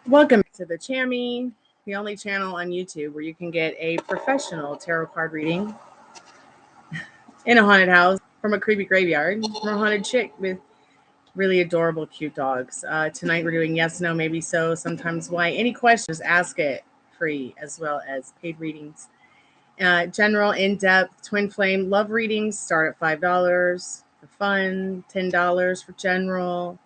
Welcome to the Chammy, the only channel on YouTube where you can get a professional tarot card reading in a haunted house from a creepy graveyard from a haunted chick with really adorable, cute dogs. Tonight we're doing yes, no, maybe so, sometimes why. Any questions, ask it free, as well as paid readings. General, in-depth, twin flame love readings start at $5 for fun, $10 for general,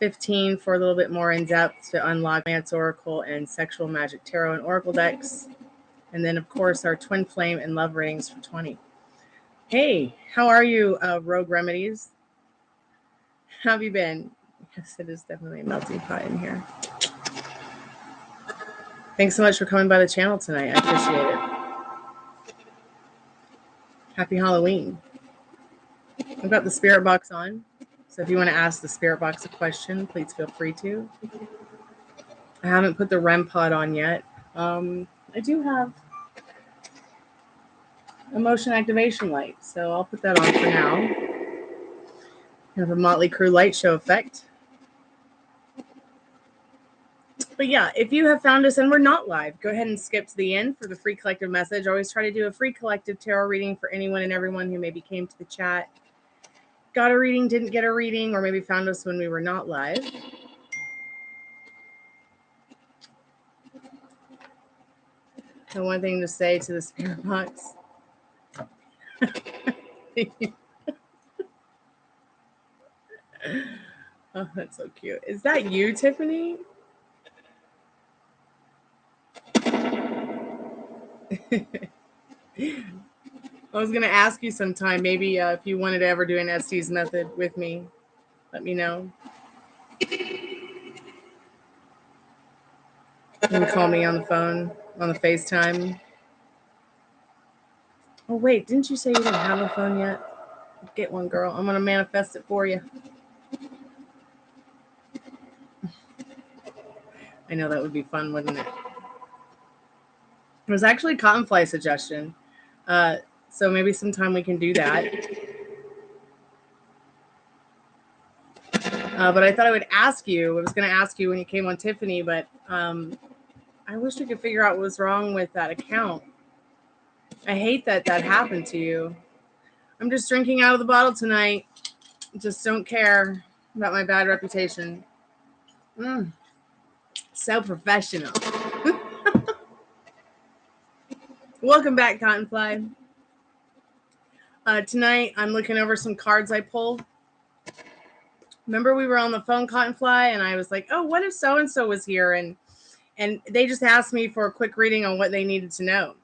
$15 for a little bit more in-depth to unlock Lance Oracle and Sexual Magic Tarot and Oracle decks. And then, of course, our Twin Flame and Love readings for $20. Hey, how are you, Rogue Remedies? How have you been? Yes, it is definitely a melting pot in here. Thanks so much for coming by the channel tonight. I appreciate it. Happy Halloween. I've got the spirit box on. So if you want to ask the spirit box a question, please feel free to. I haven't put the REM pod on yet. I do have a motion activation light, so I'll put that on for now. Kind of a Motley Crue light show effect. But yeah, if you have found us and we're not live, go ahead and skip to the end for the free collective message. I always try to do a free collective tarot reading for anyone and everyone who maybe came to the chat, got a reading, didn't get a reading, or maybe found us when we were not live. And one thing to say to the spirit box. Oh, that's so cute. Is that you, Tiffany? I was going to ask you sometime, maybe if you wanted to ever do an Estes method with me, let me know. You can call me on the phone, on the FaceTime. Oh, wait, didn't you say you didn't have a phone yet? Get one, girl. I'm going to manifest it for you. I know that would be fun, wouldn't it? It was actually a cotton fly suggestion. So maybe sometime we can do that. But I thought I would ask you. I was going to ask you when you came on Tiffany, but I wish we could figure out what was wrong with that account. I hate that that happened to you. I'm just drinking out of the bottle tonight. Just don't care about my bad reputation. So professional. Welcome back, Cottonfly. Tonight, I'm looking over some cards I pulled. Remember we were on the phone, Cottonfly, and I was like, oh, what if so-and-so was here? And they just asked me for a quick reading on what they needed to know.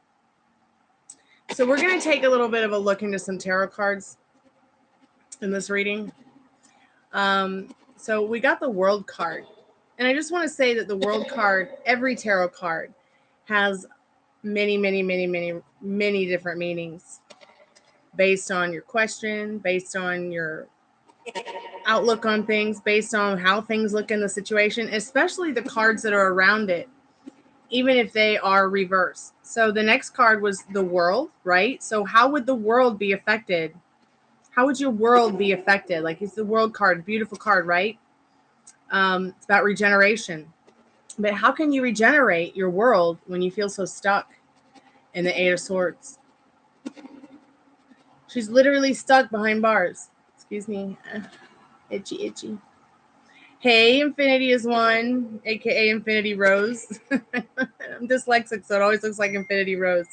So we're going to take a little bit of a look into some tarot cards in this reading. So we got the World card. And I just want to say that the World card, every tarot card, has many, many, many, many, many different meanings based on your question, based on your outlook on things, based on how things look in the situation, especially the cards that are around it, even if they are reversed. So the next card was the World, right? So how would the world be affected? How would your world be affected? Like, it's the World card, beautiful card, right? It's about regeneration. But how can you regenerate your world when you feel so stuck in the Eight of Swords? She's literally stuck behind bars. Excuse me. Itchy, itchy. Hey, Infinity is one, aka Infinity Rose. I'm dyslexic, so it always looks like Infinity Rose.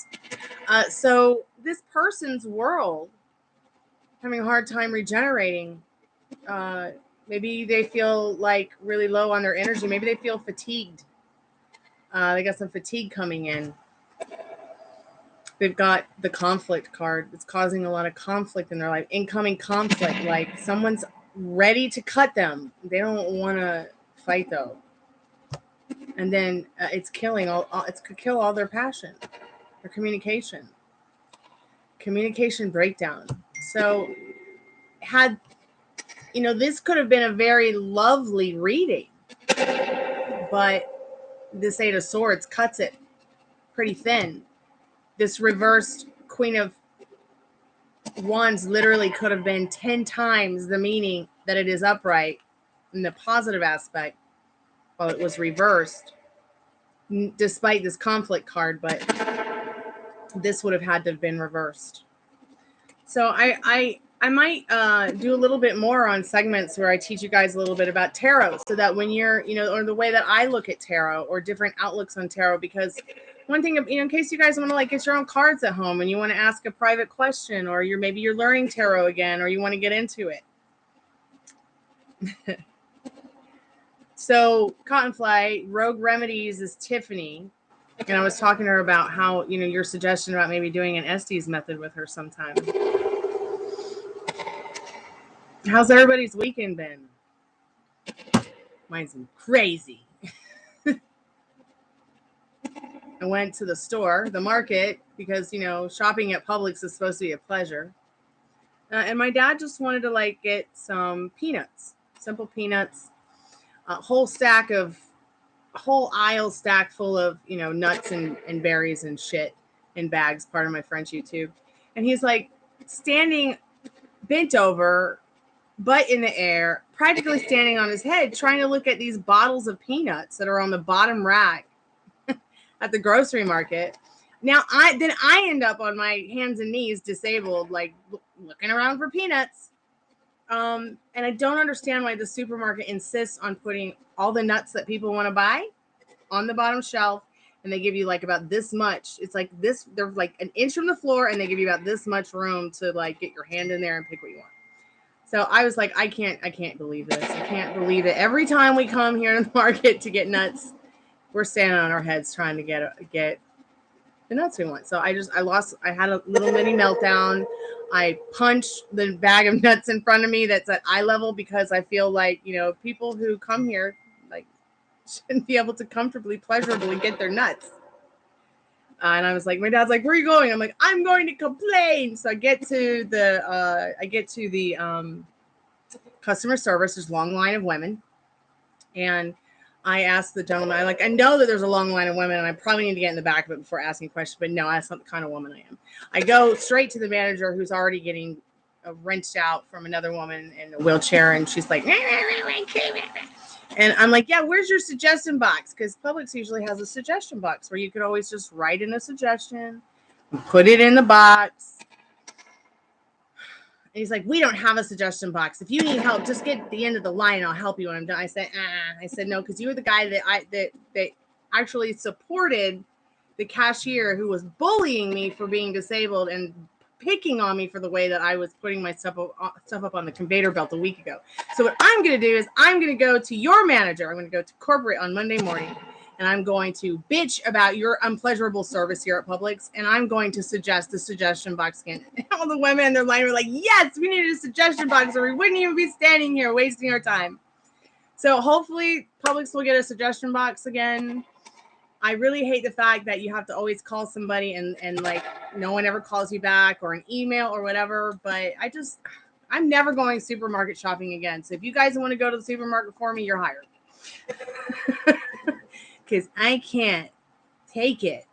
So this person's world having a hard time regenerating. Maybe they feel like really low on their energy. Maybe they feel fatigued. They got some fatigue coming in. They've got the conflict card. It's causing a lot of conflict in their life. Incoming conflict, like someone's ready to cut them. They don't want to fight though. And then it's killing it could kill all their passion, their communication breakdown. So this could have been a very lovely reading, but this Eight of Swords cuts it pretty thin. This reversed Queen of Wands literally could have been 10 times the meaning that it is upright in the positive aspect. well, it was reversed despite this conflict card, but this would have had to have been reversed. So I might do a little bit more on segments where I teach you guys a little bit about tarot, so that when you're, or the way that I look at tarot or different outlooks on tarot, because one thing, in case you guys want to like get your own cards at home and you want to ask a private question, or maybe you're learning tarot again, or you want to get into it. So Cottonfly, Rogue Remedies is Tiffany. And I was talking to her about how, your suggestion about maybe doing an Estes method with her sometime. How's everybody's weekend been? Mine's been crazy. I went to the store, the market, because, shopping at Publix is supposed to be a pleasure. And my dad just wanted to get some peanuts, simple peanuts, a whole aisle stack full of, nuts and berries and shit in bags, part of my French YouTube. And he's standing bent over, butt in the air, practically standing on his head, trying to look at these bottles of peanuts that are on the bottom rack at the grocery market. Now I end up on my hands and knees, disabled, looking around for peanuts. And I don't understand why the supermarket insists on putting all the nuts that people want to buy on the bottom shelf, and they give you about this much. It's this, they're an inch from the floor, and they give you about this much room to get your hand in there and pick what you want. So I was I can't believe this. I can't believe it. Every time we come here to the market to get nuts, we're standing on our heads trying to get the nuts we want. So I had a little mini meltdown. I punched the bag of nuts in front of me that's at eye level, because I feel people who come here shouldn't be able to comfortably, pleasurably get their nuts. And I was my dad's where are you going? I'm I'm going to complain. So I get to the customer service. There's a long line of women. And I asked the gentleman, I know that there's a long line of women, and I probably need to get in the back of it before asking questions, but no, that's not the kind of woman I am. I go straight to the manager, who's already getting wrenched out from another woman in a wheelchair, and she's like, and I'm yeah, where's your suggestion box? Because Publix usually has a suggestion box where you could always just write in a suggestion, put it in the box. And he's we don't have a suggestion box. If you need help, just get the end of the line and I'll help you when I'm done. I said, no, because you were the guy that actually supported the cashier who was bullying me for being disabled and picking on me for the way that I was putting my stuff up on the conveyor belt a week ago. So what I'm going to do is I'm going to go to your manager. I'm going to go to corporate on Monday morning, and I'm going to bitch about your unpleasurable service here at Publix, and I'm going to suggest the suggestion box again. And all the women in their line were yes, we needed a suggestion box, or we wouldn't even be standing here wasting our time. So hopefully Publix will get a suggestion box again. I really hate the fact that you have to always call somebody and no one ever calls you back, or an email or whatever. But I'm never going supermarket shopping again. So if you guys want to go to the supermarket for me, you're hired. Because I can't take it.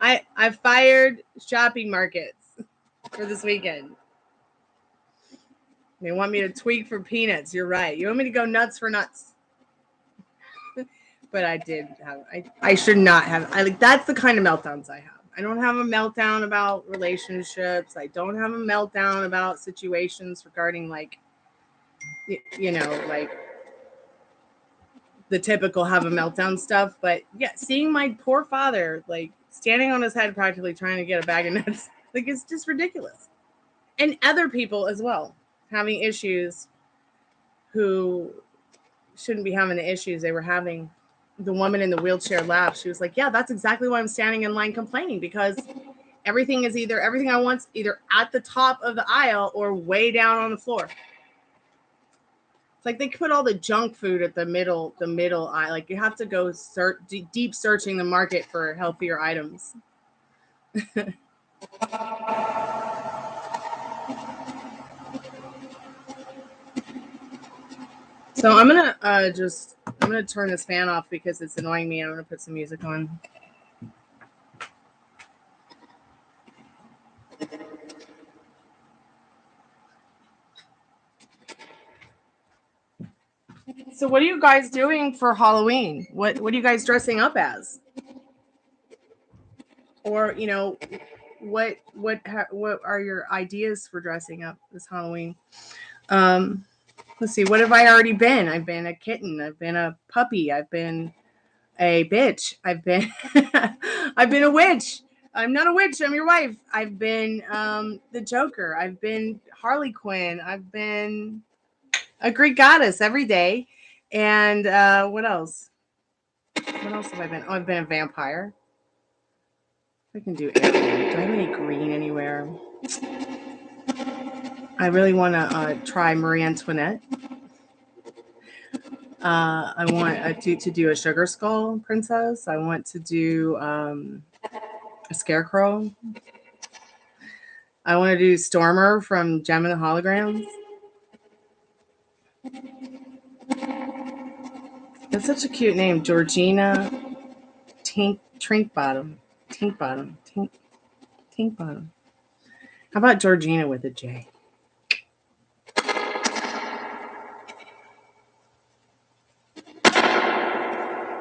I fired shopping markets for this weekend. They want me to tweak for peanuts. You're right. You want me to go nuts for nuts. But I should not have. That's the kind of meltdowns I have. I don't have a meltdown about relationships. I don't have a meltdown about situations regarding the typical have a meltdown stuff. But yeah, seeing my poor father standing on his head practically trying to get a bag of nuts, it's just ridiculous. And other people as well having issues who shouldn't be having the issues they were having. The woman in the wheelchair laughed. She was yeah, that's exactly why I'm standing in line complaining, because everything I want's either at the top of the aisle or way down on the floor. It's they put all the junk food at the middle aisle. You have to go deep searching the market for healthier items. So I'm gonna turn this fan off because it's annoying me. I'm gonna put some music on. So what are you guys doing for Halloween? What are you guys dressing up as? Or, you know, what are your ideas for dressing up this Halloween? Let's see. What have I already been? I've been a kitten. I've been a puppy. I've been a bitch. I've been I've been a witch. I'm not a witch. I'm your wife. I've been the Joker. I've been Harley Quinn. I've been a Greek goddess every day. And what else? What else have I been? Oh, I've been a vampire. I can do anything. Do I have any green anywhere? I really want to try Marie Antoinette. I want to do a sugar skull princess. I want to do a scarecrow. I want to do Stormer from Gem and the Holograms. That's such a cute name, Georgina Trinkbottom. Tinkbottom. Tinkbottom. How about Georgina with a J?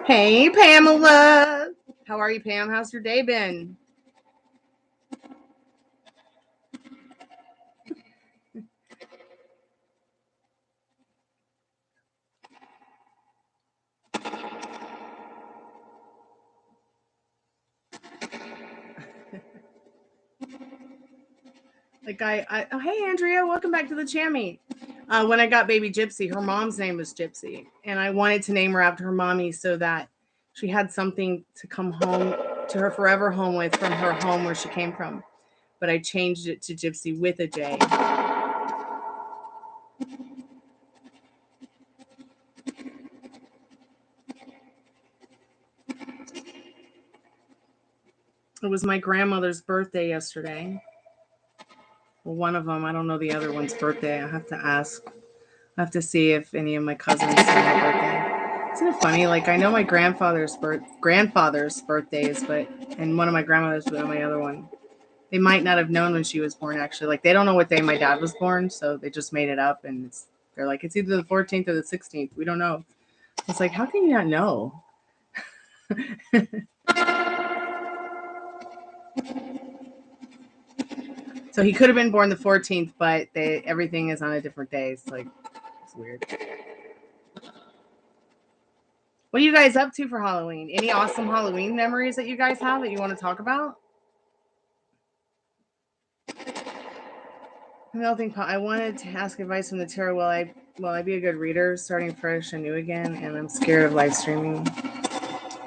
Hey, Pamela. How are you, Pam? How's your day been? Like oh, hey, Andrea, welcome back to the Chammy. When I got baby Gypsy, her mom's name was Gypsy, and I wanted to name her after her mommy so that she had something to come home to her forever home with from her home where she came from. But I changed it to Gypsy with a J. It was my grandmother's birthday yesterday. Well, one of them. I don't know the other one's birthday. I have to ask. I have to see if any of my cousins have a birthday. Isn't it funny? Like, I know my grandfather's birthdays, and one of my grandmothers, but my other one. They might not have known when she was born, actually. Like, they don't know what day my dad was born, so they just made it up, and they're like, it's either the 14th or the 16th. We don't know. It's like, how can you not know? So he could have been born the 14th, but everything is on a different day. It's like, it's weird. What are you guys up to for Halloween? Any awesome Halloween memories that you guys have that you want to talk about? I wanted to ask advice from the tarot. Will I be a good reader, starting fresh and new again? And I'm scared of live streaming.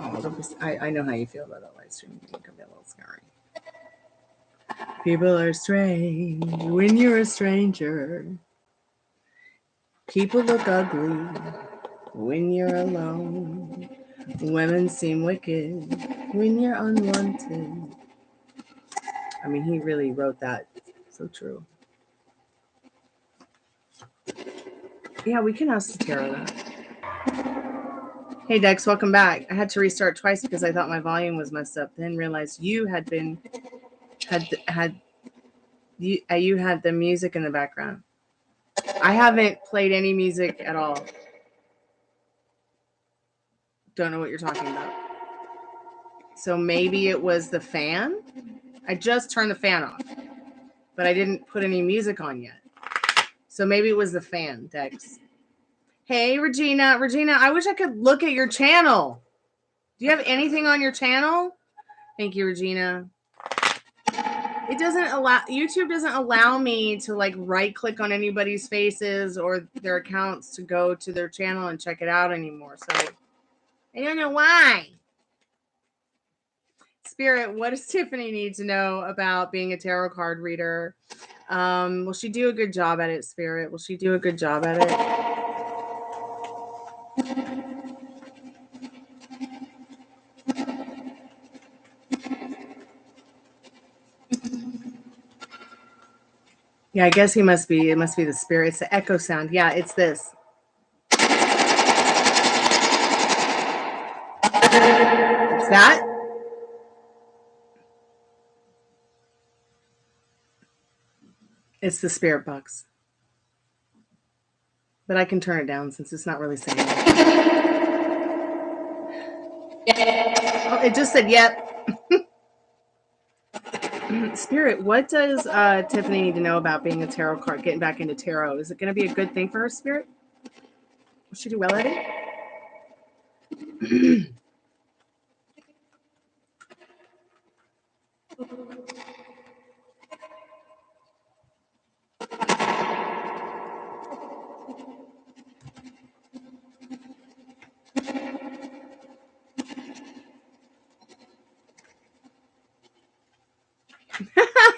Oh, I know how you feel about that live streaming. It can be a little scary. People are strange when you're a stranger. People look ugly when you're alone. Women seem wicked when you're unwanted. I mean, he really wrote that. So true. Yeah, we can ask the tarot that. Hey, Dex, welcome back. I had to restart twice because I thought my volume was messed up. Then realized you had the music in the background. I haven't played any music at all. Don't know what you're talking about. So maybe it was the fan. I just turned the fan off, but I didn't put any music on yet. So maybe it was the fan, Dex. Hey, Regina. Regina, I wish I could look at your channel. Do you have anything on your channel? Thank you, Regina. YouTube doesn't allow me to like right click on anybody's faces or their accounts to go to their channel and check it out anymore. So I don't know why. Spirit, what does Tiffany need to know about being a tarot card reader? Will she do a good job at it, Spirit? Will she do a good job at it? Yeah, I guess it must be the spirit. It's the echo sound. Yeah, it's this. It's that. It's the spirit box. But I can turn it down since it's not really saying it. Oh, it just said yep. Spirit, what does Tiffany need to know about being a tarot card, getting back into tarot? Is it going to be a good thing for her, Spirit? Will she do well at it?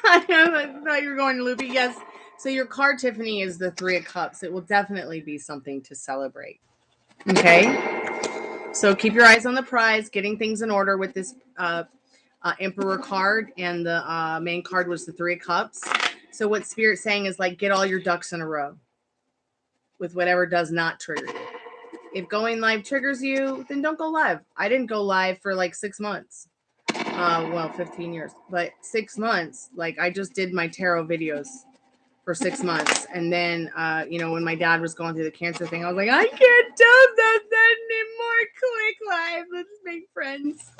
I thought you were going to Loopy. Yes. So your card, Tiffany, is the 3 of Cups. It will definitely be something to celebrate. Okay. So keep your eyes on the prize, getting things in order with this Emperor card, and the main card was the 3 of Cups. So what Spirit's saying is like, get all your ducks in a row with whatever does not trigger you. If going live triggers you, then don't go live. I didn't go live for like 6 months. Well, 15 years, but 6 months. Like I just did my tarot videos for 6 months. And then, you know, when my dad was going through the cancer thing, I was like, I can't do that anymore. Click live. Let's make friends.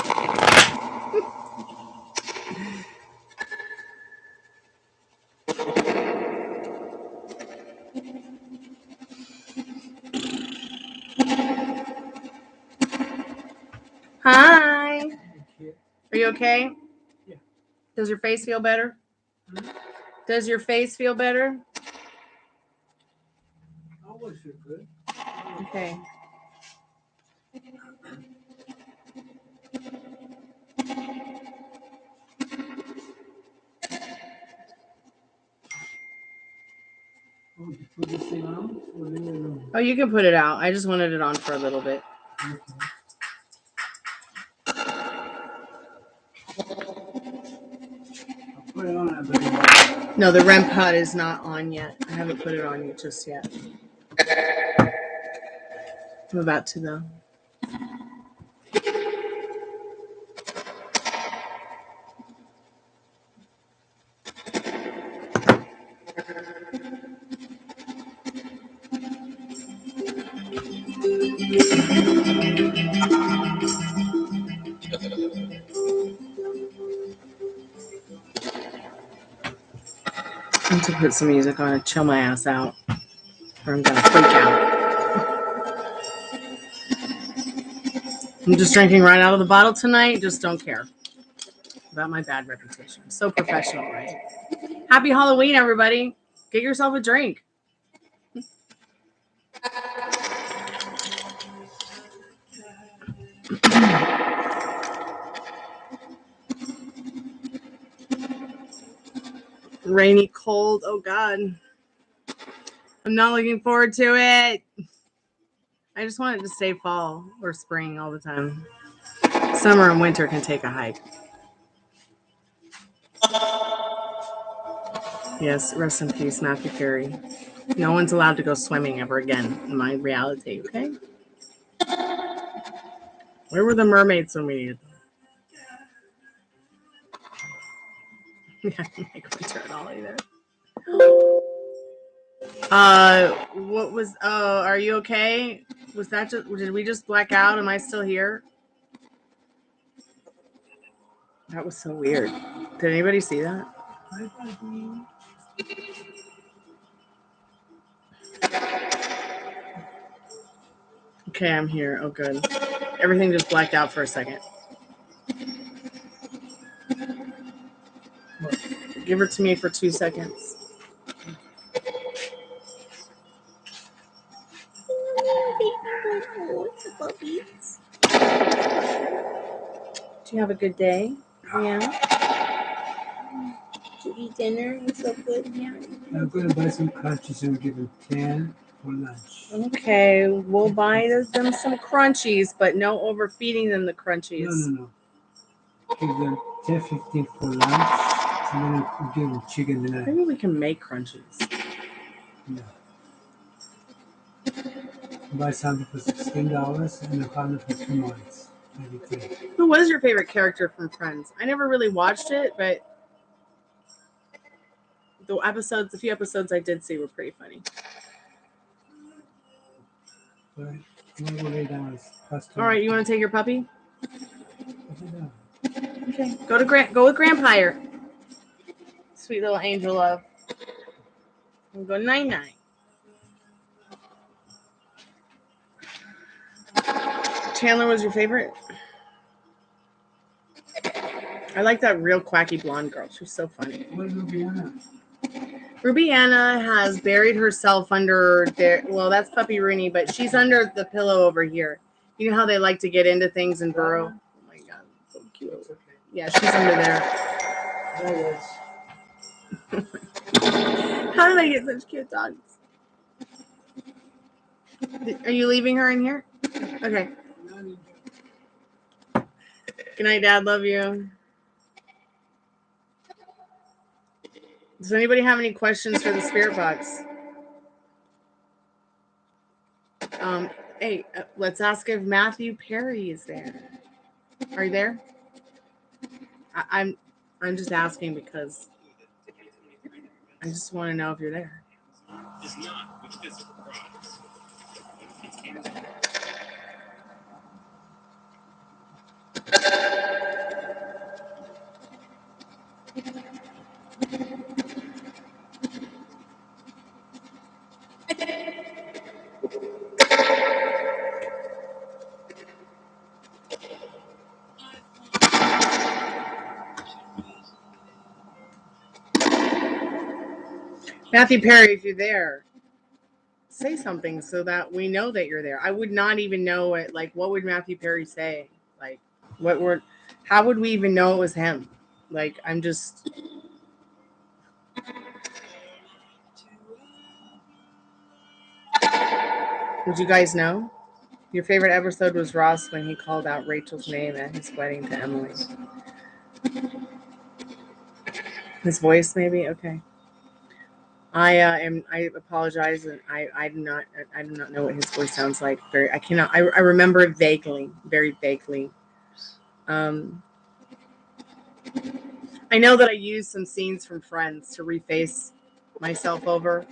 Hi. Are you okay? Yeah. Does your face feel better? Does your face feel better? I always feel good. Okay. Oh, you put this thing on? Or leave it alone? Oh, you can put it out. I just wanted it on for a little bit. Okay. I'll put it on at the No, the REM pod is not on yet. I haven't put it on just yet. I'm about to though. I need to put some music on and chill my ass out, or I'm gonna freak out. I'm just drinking right out of the bottle tonight. Just don't care about my bad reputation. So professional, right? Happy Halloween, everybody. Get yourself a drink. Rainy, cold. Oh, God. I'm not looking forward to it. I just want it to stay fall or spring all the time. Summer and winter can take a hike. Yes, rest in peace, Matthew Perry. No one's allowed to go swimming ever again in my reality, okay? Where were the mermaids when we needed them? Yeah, I don't like winter at all either. What was, are you okay? Was that just, did we just black out? Am I still here? That was so weird. Did anybody see that? Okay, I'm here. Oh, good. Everything just blacked out for a second. Give it to me for 2 seconds. Did you have a good day? Yeah. Did you eat dinner? It was so good. Yeah. I'm going to buy some crunchies and give them 10 for lunch. Okay, we'll buy them some crunchies, but no overfeeding them the crunchies. No. Give them 10, 15 for lunch, and then I'll give them chicken tonight. Maybe we can make crunchies. No. Buy something for $16 and a $100 for 2 months. Who was your favorite character from Friends? I never really watched it, but the few episodes I did see were pretty funny. But I'm gonna go lay down as fast. All right, you want to take your puppy? Lay down. Okay, go with Grandpire. Sweet little angel love. We'll go 9-9. Chandler was your favorite? I like that real quacky blonde girl. She's so funny. Where's Rubiana? Rubiana has buried herself under there. Well, that's Puppy Rooney, but she's under the pillow over here. You know how they like to get into things and burrow? Oh my god, so cute. It's okay. Yeah, she's under there. There it is. How did I get such cute dogs? Are you leaving her in here? Okay. Good night, Dad. Love you. Does anybody have any questions for the spirit box? Hey, let's ask if Matthew Perry is there. Are you there? I'm just asking because I just want to know if you're there. Is not with physical products. Matthew Perry, if you're there, say something so that we know that you're there. I would not even know it. Like, what would Matthew Perry say? Like, how would we even know it was him? Like, I'm just. Would you guys know? Your favorite episode was Ross when he called out Rachel's name at his wedding to Emily. His voice, maybe? Okay. I apologize, and I do not know what his voice sounds like. I remember it vaguely, very vaguely. I know that I used some scenes from Friends to reface myself over.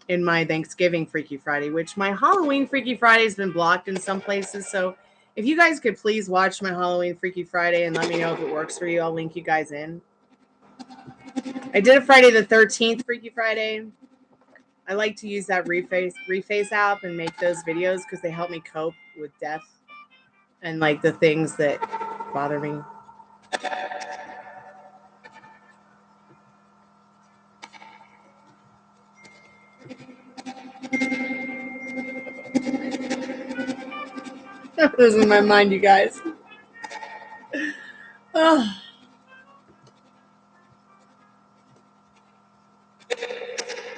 In my Thanksgiving Freaky Friday, which my Halloween Freaky Friday has been blocked in some places. So if you guys could please watch my Halloween Freaky Friday and let me know if it works for you, I'll link you guys in. I did a Friday the 13th Freaky Friday. I like to use that reface app and make those videos because they help me cope with death and like the things that bother me. This is my mind, you guys. Oh.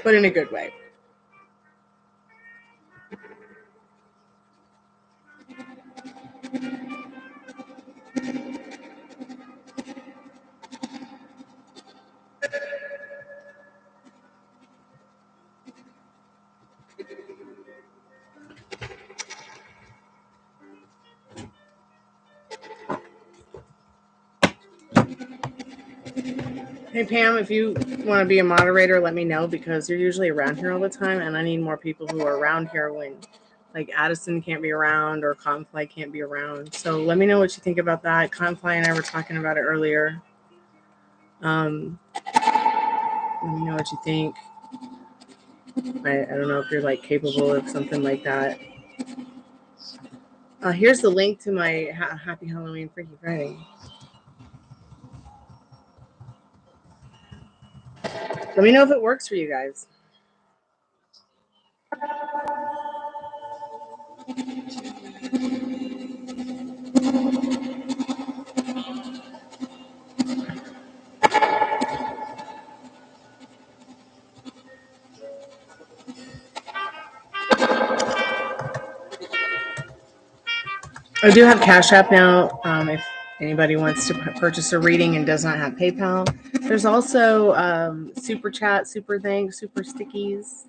But in a good way. Hey, Pam, if you want to be a moderator, let me know because you're usually around here all the time, and I need more people who are around here when, like, Addison can't be around or Confly can't be around. So let me know what you think about that. Confly and I were talking about it earlier. Let me know what you think. I don't know if you're, like, capable of something like that. Here's the link to my Happy Halloween Freaky Friday. Let me know if it works for you guys. I do have Cash App now. If anybody wants to purchase a reading and does not have PayPal, there's also Super Chat, Super Thanks, Super Stickies.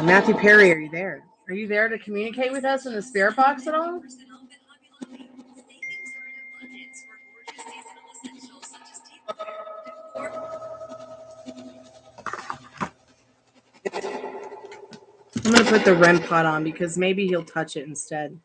Matthew Perry, are you there? Are you there to communicate with us in the spirit box at all? I'm going to put the REM pod on because maybe he'll touch it instead.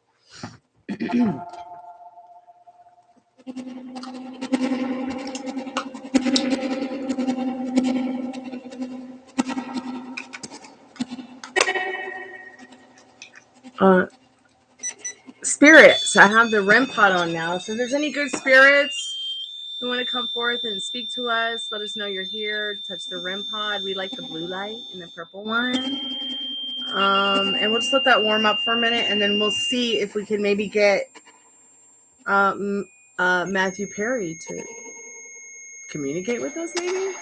Spirits. I have the REM pod on now. So if there's any good spirits who want to come forth and speak to us, let us know you're here. Touch the REM pod. We like the blue light and the purple one. And we'll just let that warm up for a minute, and then we'll see if we can maybe get Matthew Perry to communicate with us, maybe.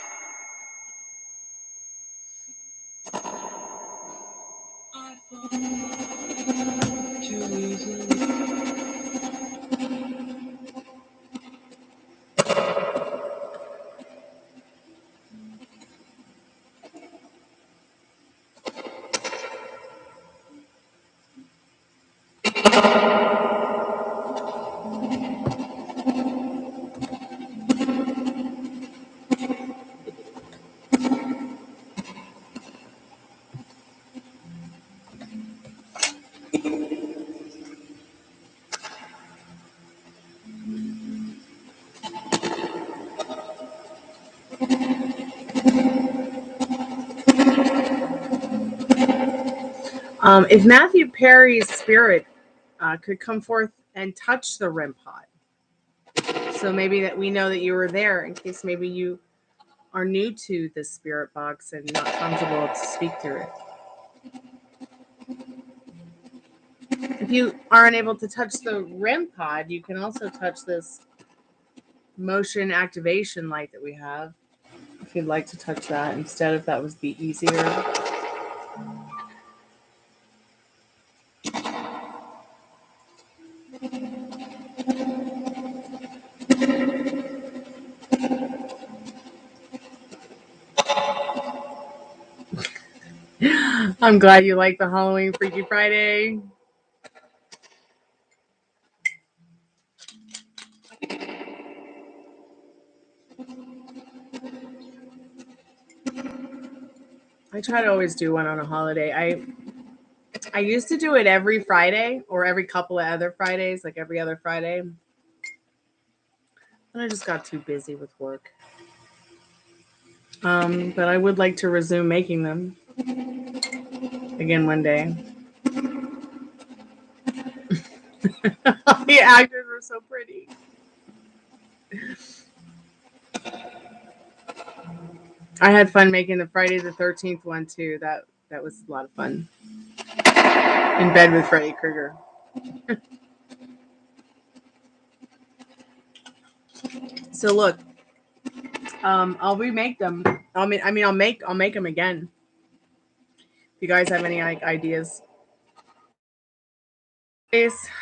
If Matthew Perry's spirit could come forth and touch the REM pod, so maybe that we know that you were there in case maybe you are new to the spirit box and not comfortable to speak through it. If you aren't able to touch the REM pod, you can also touch this motion activation light that we have. If you'd like to touch that instead, if that would be easier. I'm glad you like the Halloween Freaky Friday. I try to always do one on a holiday. I used to do it every Friday or every couple of other Fridays, like every other Friday. And I just got too busy with work. But I would like to resume making them again one day. The actors were so pretty. I had fun making the Friday the 13th one too. That was a lot of fun. In bed with Freddy Krueger. So look, I'll remake them. I'll make them again. If you guys have any ideas.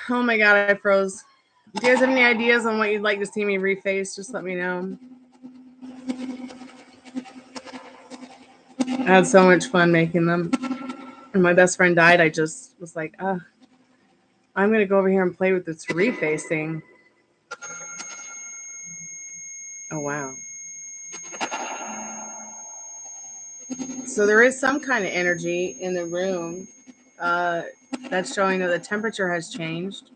Oh my god, I froze. Do you guys have any ideas on what you'd like to see me reface? Just let me know. I had so much fun making them. And my best friend died. I just was like, I'm going to go over here and play with this refacing. Oh, wow. So there is some kind of energy in the room that's showing that the temperature has changed.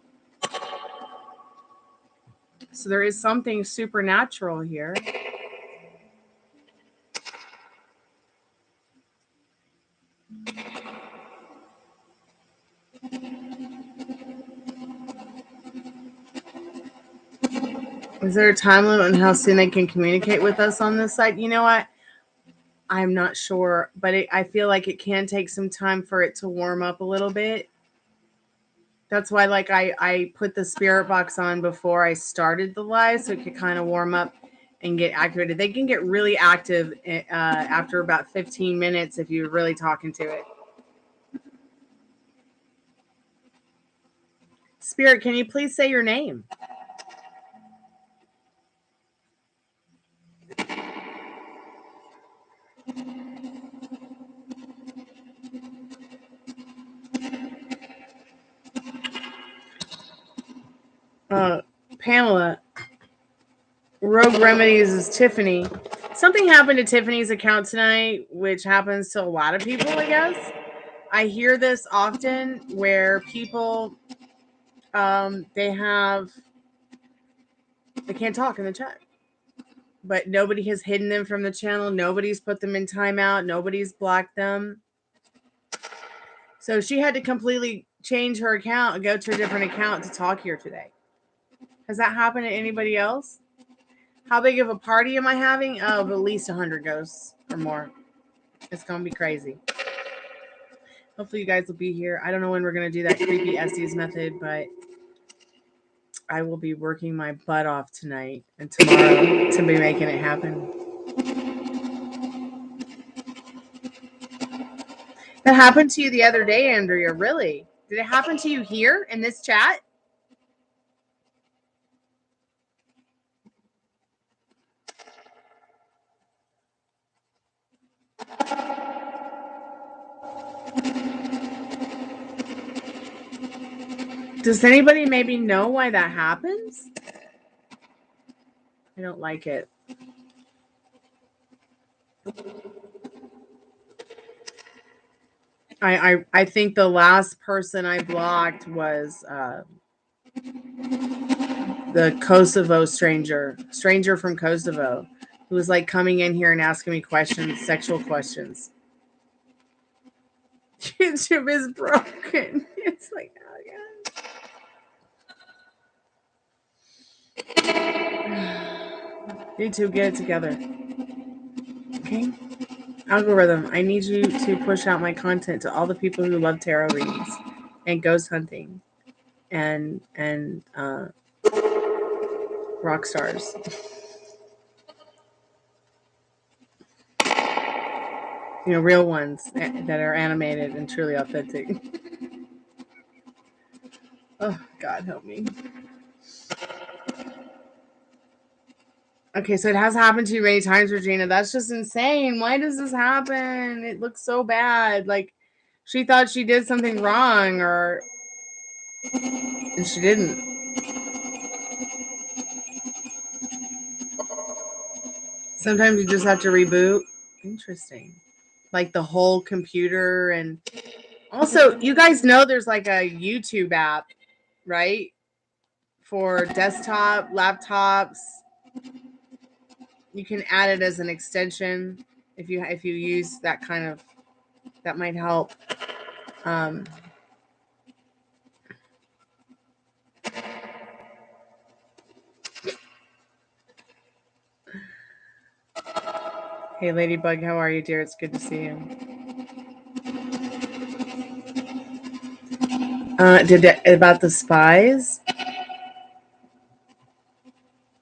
So there is something supernatural here. Is there a time limit on how soon they can communicate with us on this site? You know what? I'm not sure, but I feel like it can take some time for it to warm up a little bit. That's why, like, I put the spirit box on before I started the live so it could kind of warm up and get activated. They can get really active after about 15 minutes if you're really talking to it. Spirit, can you please say your name? Pamela. Rogue Remedies is Tiffany. Something happened to Tiffany's account tonight, which happens to a lot of people, I guess. I hear this often where people, they can't talk in the chat. But nobody has hidden them from the channel. Nobody's put them in timeout. Nobody's blocked them. So she had to completely change her account and go to a different account to talk here today. Has that happened to anybody else? How big of a party am I having? Oh, at least 100 ghosts or more. It's going to be crazy. Hopefully you guys will be here. I don't know when we're going to do that creepy Estes method, but I will be working my butt off tonight and tomorrow to be making it happen. That happened to you the other day, Andrea. Really? Did it happen to you here in this chat? Does anybody maybe know why that happens? I don't like it. I think the last person I blocked was the Kosovo stranger from Kosovo, who was like coming in here and asking me questions, sexual questions. YouTube is broken. It's like, oh yeah. YouTube, get it together. Okay. Algorithm, I need you to push out my content to all the people who love tarot readings and ghost hunting and rock stars. You know, real ones that are animated and truly authentic. Oh, God, help me. Okay, so it has happened to you many times, Regina. That's just insane. Why does this happen? It looks so bad. Like, she thought she did something wrong, and she didn't. Sometimes you just have to reboot. Interesting. Like the whole computer. And also, you guys know there's like a YouTube app, right? For desktop, laptops. You can add it as an extension if you use that kind of, that might help. Hey, Ladybug, how are you, dear? It's good to see you. About the spies?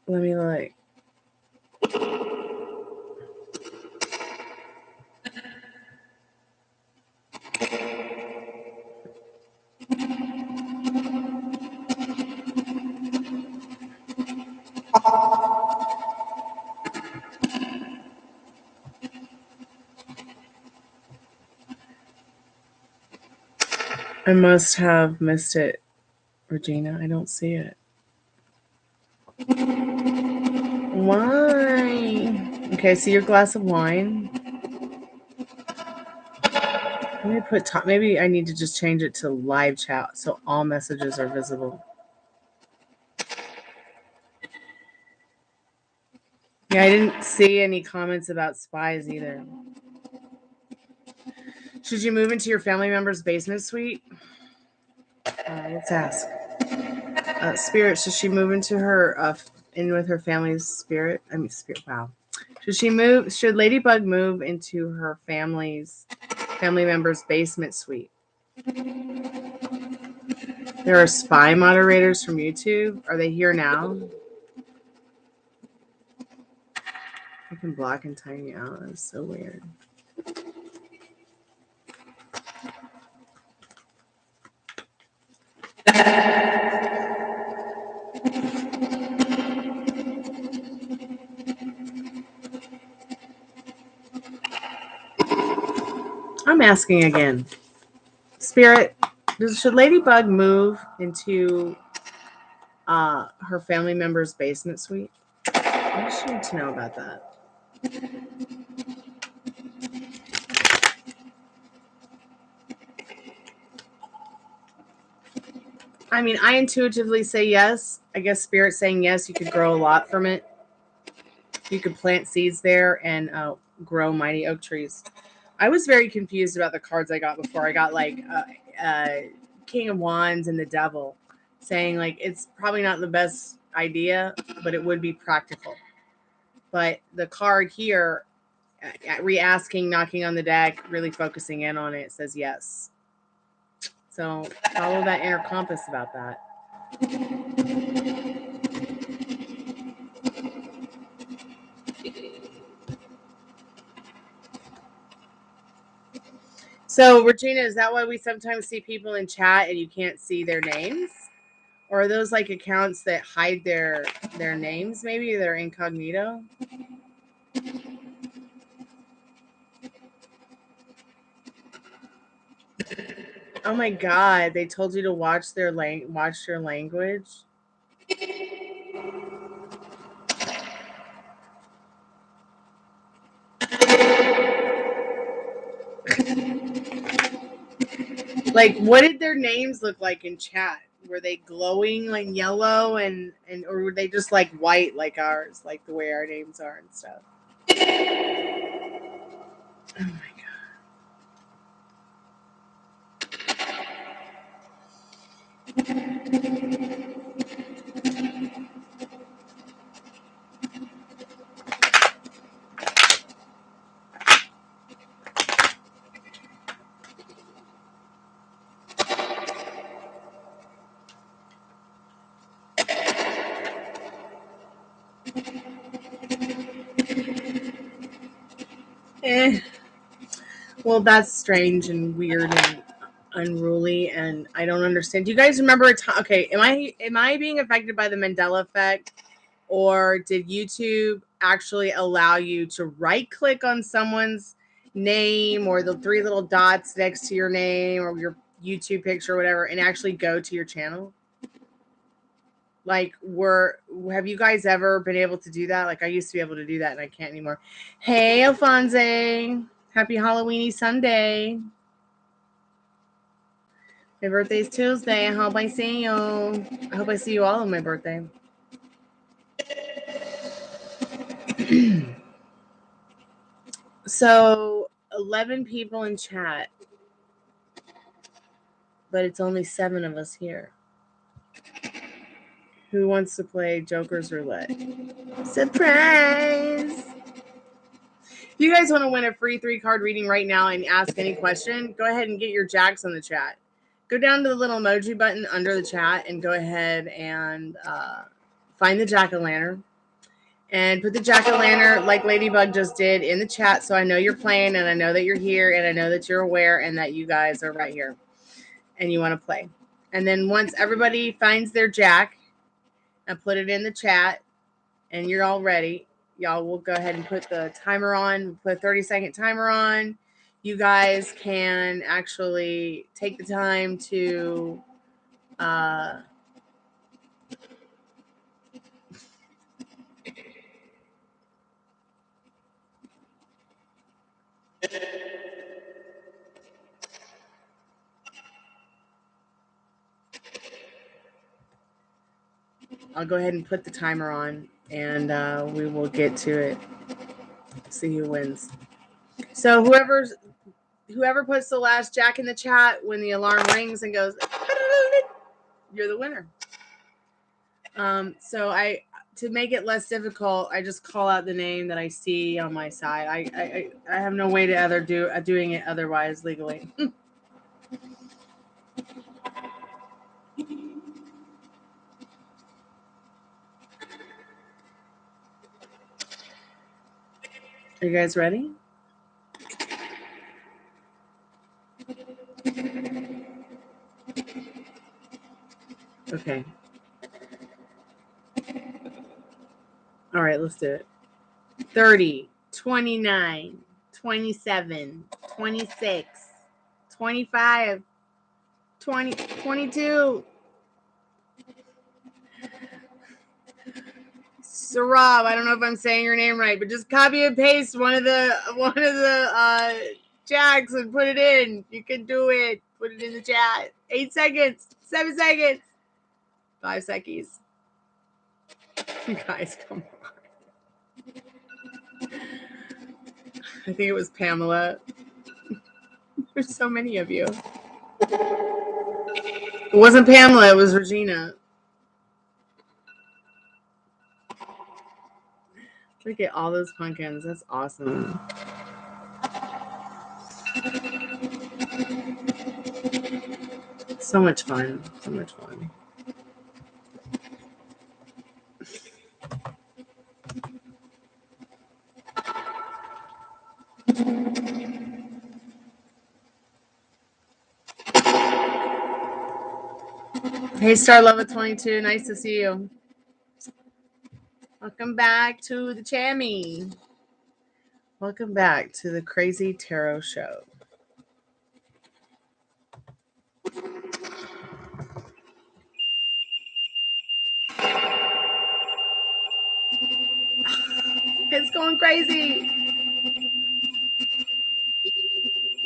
Let me look. I must have missed it, Regina. I don't see it. Why? Okay, see your glass of wine. Let me put top. Maybe I need to just change it to live chat so all messages are visible. Yeah, I didn't see any comments about spies either. Should you move into your family member's basement suite? Let's ask. Spirit, should she move into her in with her family's spirit? I mean, spirit. Wow. Should Ladybug move into her family member's basement suite? There are spy moderators from YouTube. Are they here now? I can block and time you out. That's so weird. I'm asking again. Spirit, should Ladybug move into her family member's basement suite? I just need to know about that. I mean, I intuitively say yes. I guess Spirit's saying yes. You could grow a lot from it. You could plant seeds there and grow mighty oak trees. I was very confused about the cards I got before. I got like King of Wands and the Devil, saying like it's probably not the best idea, but it would be practical. But the card here, re-asking, knocking on the deck, really focusing in on it, says yes. So follow that inner compass about that. So Regina, is that why we sometimes see people in chat and you can't see their names? Or are those like accounts that hide their names? Maybe they're incognito. Oh my God! They told you to watch their watch your language. Like, what did their names look like in chat? Were they glowing like yellow and or were they just like white like ours, like the way our names are and stuff? Oh my Well, that's strange and weird and unruly, and I don't understand. Do you guys remember a time? Okay, am I being affected by the Mandela effect, or did YouTube actually allow you to right-click on someone's name or the three little dots next to your name or your YouTube picture or whatever, and actually go to your channel? Like, have you guys ever been able to do that? Like, I used to be able to do that, and I can't anymore. Hey, Alphonse. Happy Haloweenie Sunday. My birthday's Tuesday. I hope I see you. I hope I see you all on my birthday. So, 11 people in chat, but it's only 7 of us here. Who wants to play Joker's Roulette? Surprise! If you guys want to win a free 3-card reading right now and ask any question, go ahead and get your jacks on the chat. Go down to the little emoji button under the chat and go ahead and find the jack-o'-lantern and put the jack-o'-lantern like Ladybug just did in the chat, so I know you're playing and I know that you're here and I know that you're aware and that you guys are right here and you want to play. And then once everybody finds their jack and put it in the chat and you're all ready, y'all will go ahead and put the timer on, put a 30-second timer on. You guys can actually take the time to I'll go ahead and put the timer on and we will get to it. See who wins. So whoever puts the last jack in the chat when the alarm rings and goes, you're the winner. So to make it less difficult, I just call out the name that I see on my side. I have no way to doing it otherwise legally. Are you guys ready? Okay. All right, let's do it. 30, 29, 27, 26, 25, 20, 22. Rob, I don't know if I'm saying your name right, but just copy and paste one of the jacks and put it in. You can do it. Put it in the chat. 8 seconds, 7 seconds, 5 seconds. You guys, come on. I think it was Pamela. There's so many of you. It wasn't Pamela, it was Regina. Look at all those pumpkins. That's awesome. So much fun. So much fun. Hey, Star Love 22. Nice to see you. Welcome back to the Chammy. Welcome back to the Crazy Tarot Show. It's going crazy.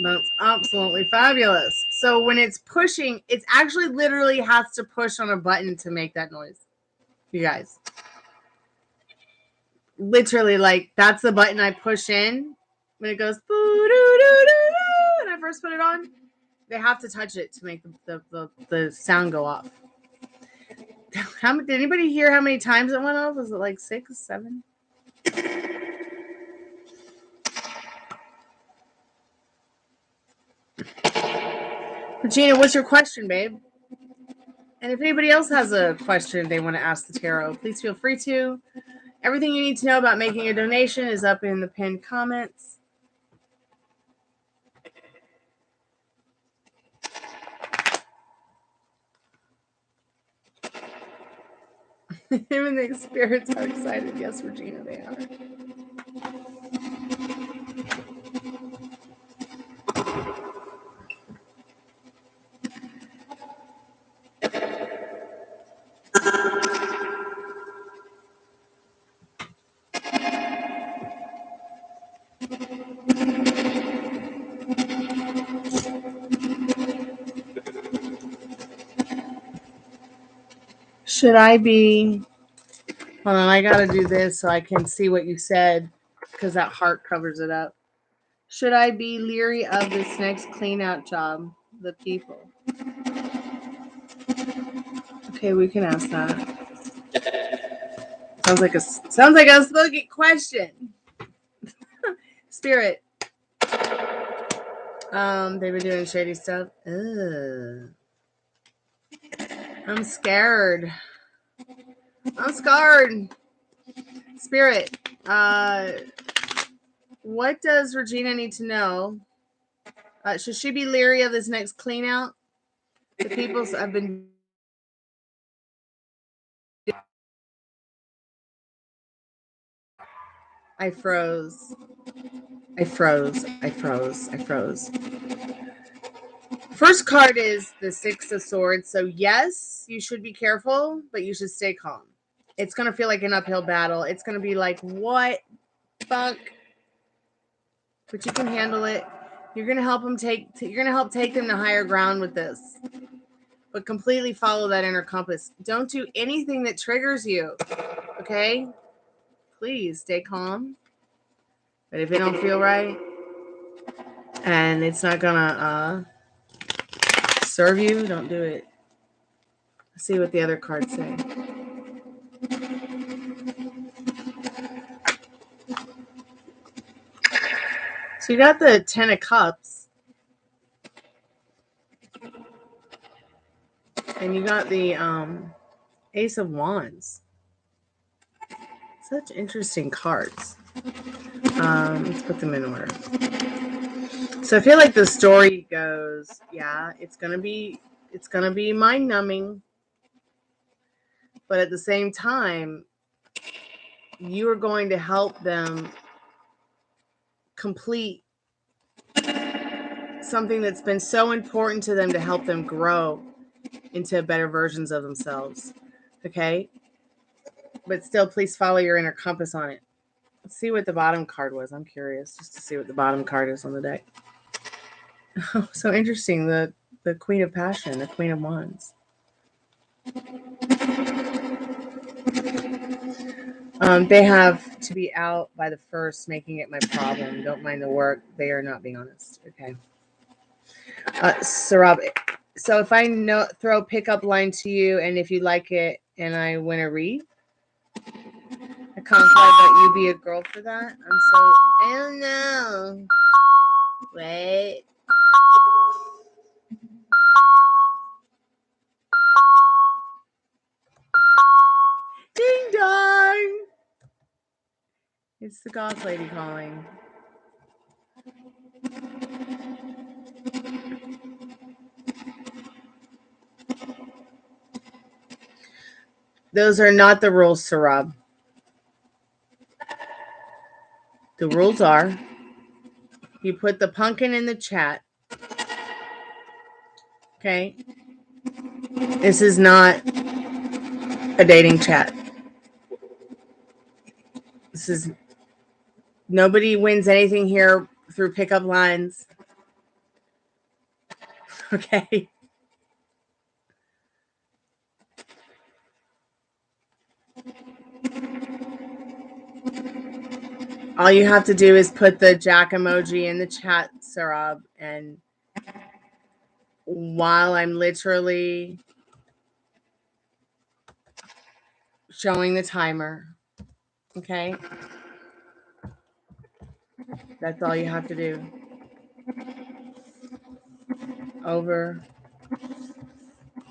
That's absolutely fabulous. So when it's pushing, it's actually literally has to push on a button to make that noise. You guys. Literally, like, that's the button I push in when it goes and I first put it on. They have to touch it to make the sound go off. Did anybody hear how many times it went off? Was it like 6, 7? Regina, what's your question, babe? And if anybody else has a question they want to ask the tarot, please feel free to. Everything you need to know about making a donation is up in the pinned comments. Him and the spirits are excited. Yes, Regina, they are. Should I be... Hold on, I gotta do this so I can see what you said, because that heart covers it up. Should I be leery of this next clean out job? The people. Okay, we can ask that. Sounds like a spooky question. Spirit. They've been doing shady stuff. Ugh. I'm scared. I'm scarred. Spirit. What does Regina need to know? Should she be leery of this next clean out? The people's have been... I froze. First card is the 6 of Swords. So yes, you should be careful, but you should stay calm. It's going to feel like an uphill battle. It's going to be like, what fuck? But you can handle it. You're going to help them take them to higher ground with this. But completely follow that inner compass. Don't do anything that triggers you. Okay? Please stay calm. But if it don't feel right and it's not gonna serve you, don't do it. Let's see what the other cards say. So you got the 10 of Cups. And you got the Ace of Wands. Such interesting cards. Let's put them in order. So I feel like the story goes, yeah, it's gonna be mind-numbing, but at the same time, you are going to help them complete something that's been so important to them to help them grow into better versions of themselves. Okay? But still, please follow your inner compass on it. Let's see what the bottom card was. I'm curious just to see what the bottom card is on the deck. Oh, so interesting. The Queen of Passion, the Queen of Wands. They have to be out by the 1st, making it my problem. Don't mind the work. They are not being honest. Okay. Sarab, so if I throw a pickup line to you, and if you like it and I win a read, I can't let you be a girl for that. I don't know. Wait. Ding dong! It's the goth lady calling. Those are not the rules, Sarab. The rules are you put the pumpkin in the chat. Okay? This is not a dating chat. This is nobody wins anything here through pickup lines. Okay? All you have to do is put the Jack emoji in the chat, Sarab, and while I'm literally showing the timer, okay? That's all you have to do. Over. I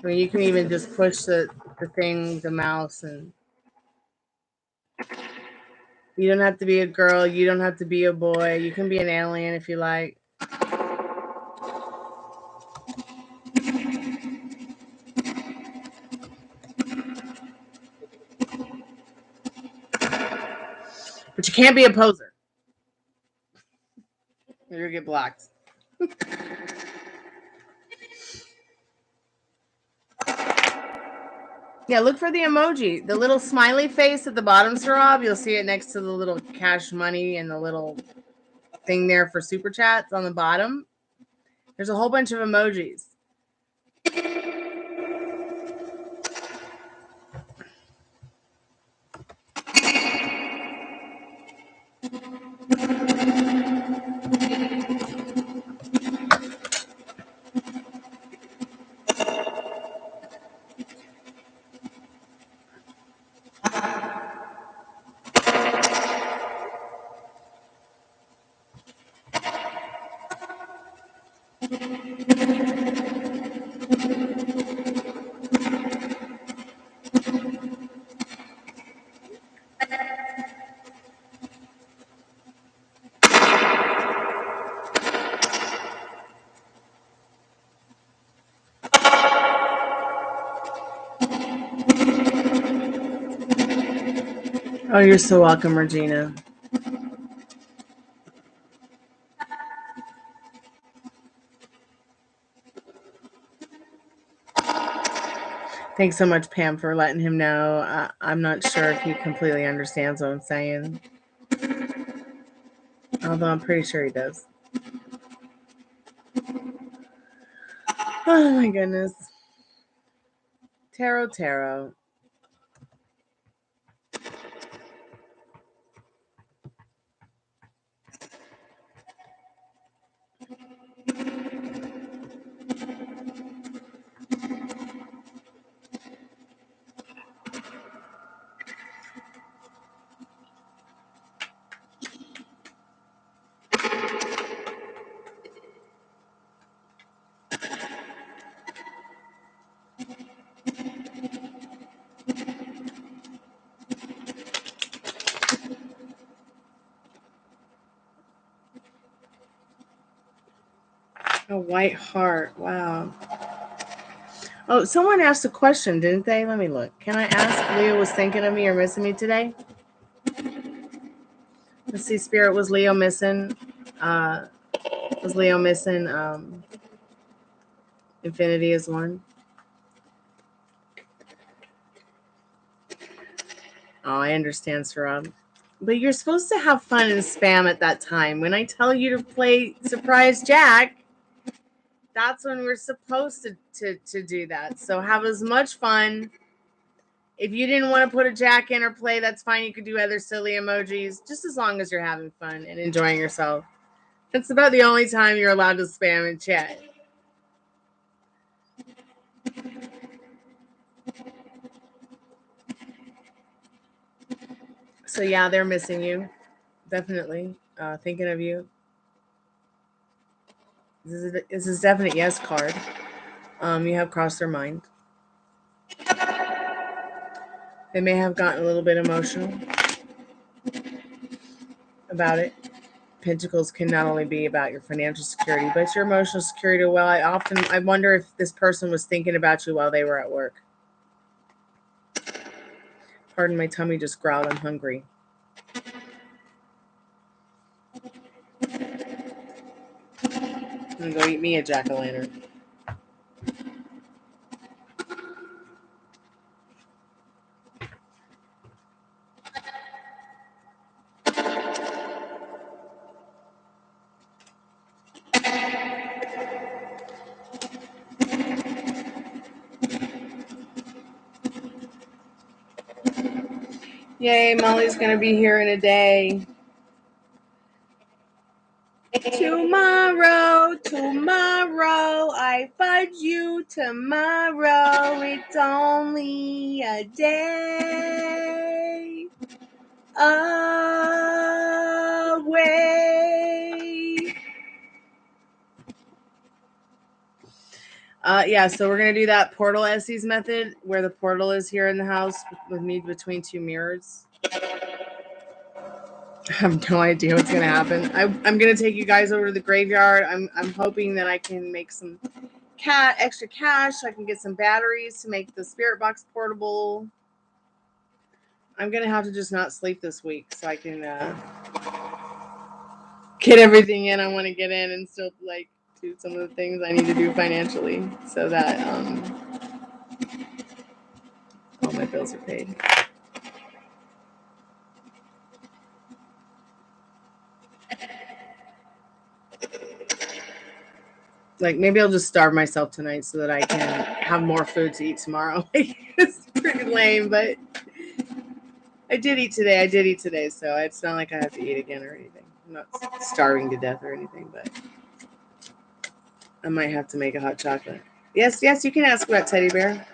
mean, you can even just push the thing, the mouse, and you don't have to be a girl. You don't have to be a boy. You can be an alien if you like. But you can't be a poser. You'll get blocked. Yeah, look for the emoji. The little smiley face at the bottom, Sarab. You'll see it next to the little cash money and the little thing there for super chats on the bottom. There's a whole bunch of emojis. Oh, you're so welcome, Regina. Thanks so much, Pam, for letting him know. I'm not sure if he completely understands what I'm saying. Although I'm pretty sure he does. Oh, my goodness. Tarot. A white heart. Wow. Oh, someone asked a question, didn't they? Let me look. Can I ask Leo was thinking of me or missing me today? Let's see. Spirit, was Leo missing? Was Leo missing? Infinity is one. Oh, I understand, Sarab. But you're supposed to have fun and spam at that time. When I tell you to play Surprise Jack, that's when we're supposed to do that. So have as much fun. If you didn't want to put a Jack in or play, that's fine. You could do other silly emojis, just as long as you're having fun and enjoying yourself. That's about the only time you're allowed to spam in chat. So yeah, they're missing you. Definitely. Thinking of you. This is definite yes card. You have crossed their mind. They may have gotten a little bit emotional about it. Pentacles can not only be about your financial security, but your emotional security. Well, I wonder if this person was thinking about you while they were at work. Pardon, my tummy just growled. I'm hungry. I'm gonna go eat me a jack-o'-lantern. Yay, Molly's gonna be here in a day. Tomorrow, I fudge you tomorrow. It's only a day away. Yeah, so we're gonna do that portal Essie's method, where the portal is here in the house with me between two mirrors. I have no idea what's gonna happen. I'm gonna take you guys over to the graveyard. I'm hoping that I can make some extra cash so I can get some batteries to make the spirit box portable. I'm gonna have to just not sleep this week so I can get everything in I want to get in and still like do some of the things I need to do financially so that all my bills are paid. Like maybe I'll just starve myself tonight so that I can have more food to eat tomorrow. It's pretty lame, but I did eat today, so it's not like I have to eat again or anything. I'm not starving to death or anything, but I might have to make a hot chocolate. Yes, you can ask about Teddy Bear.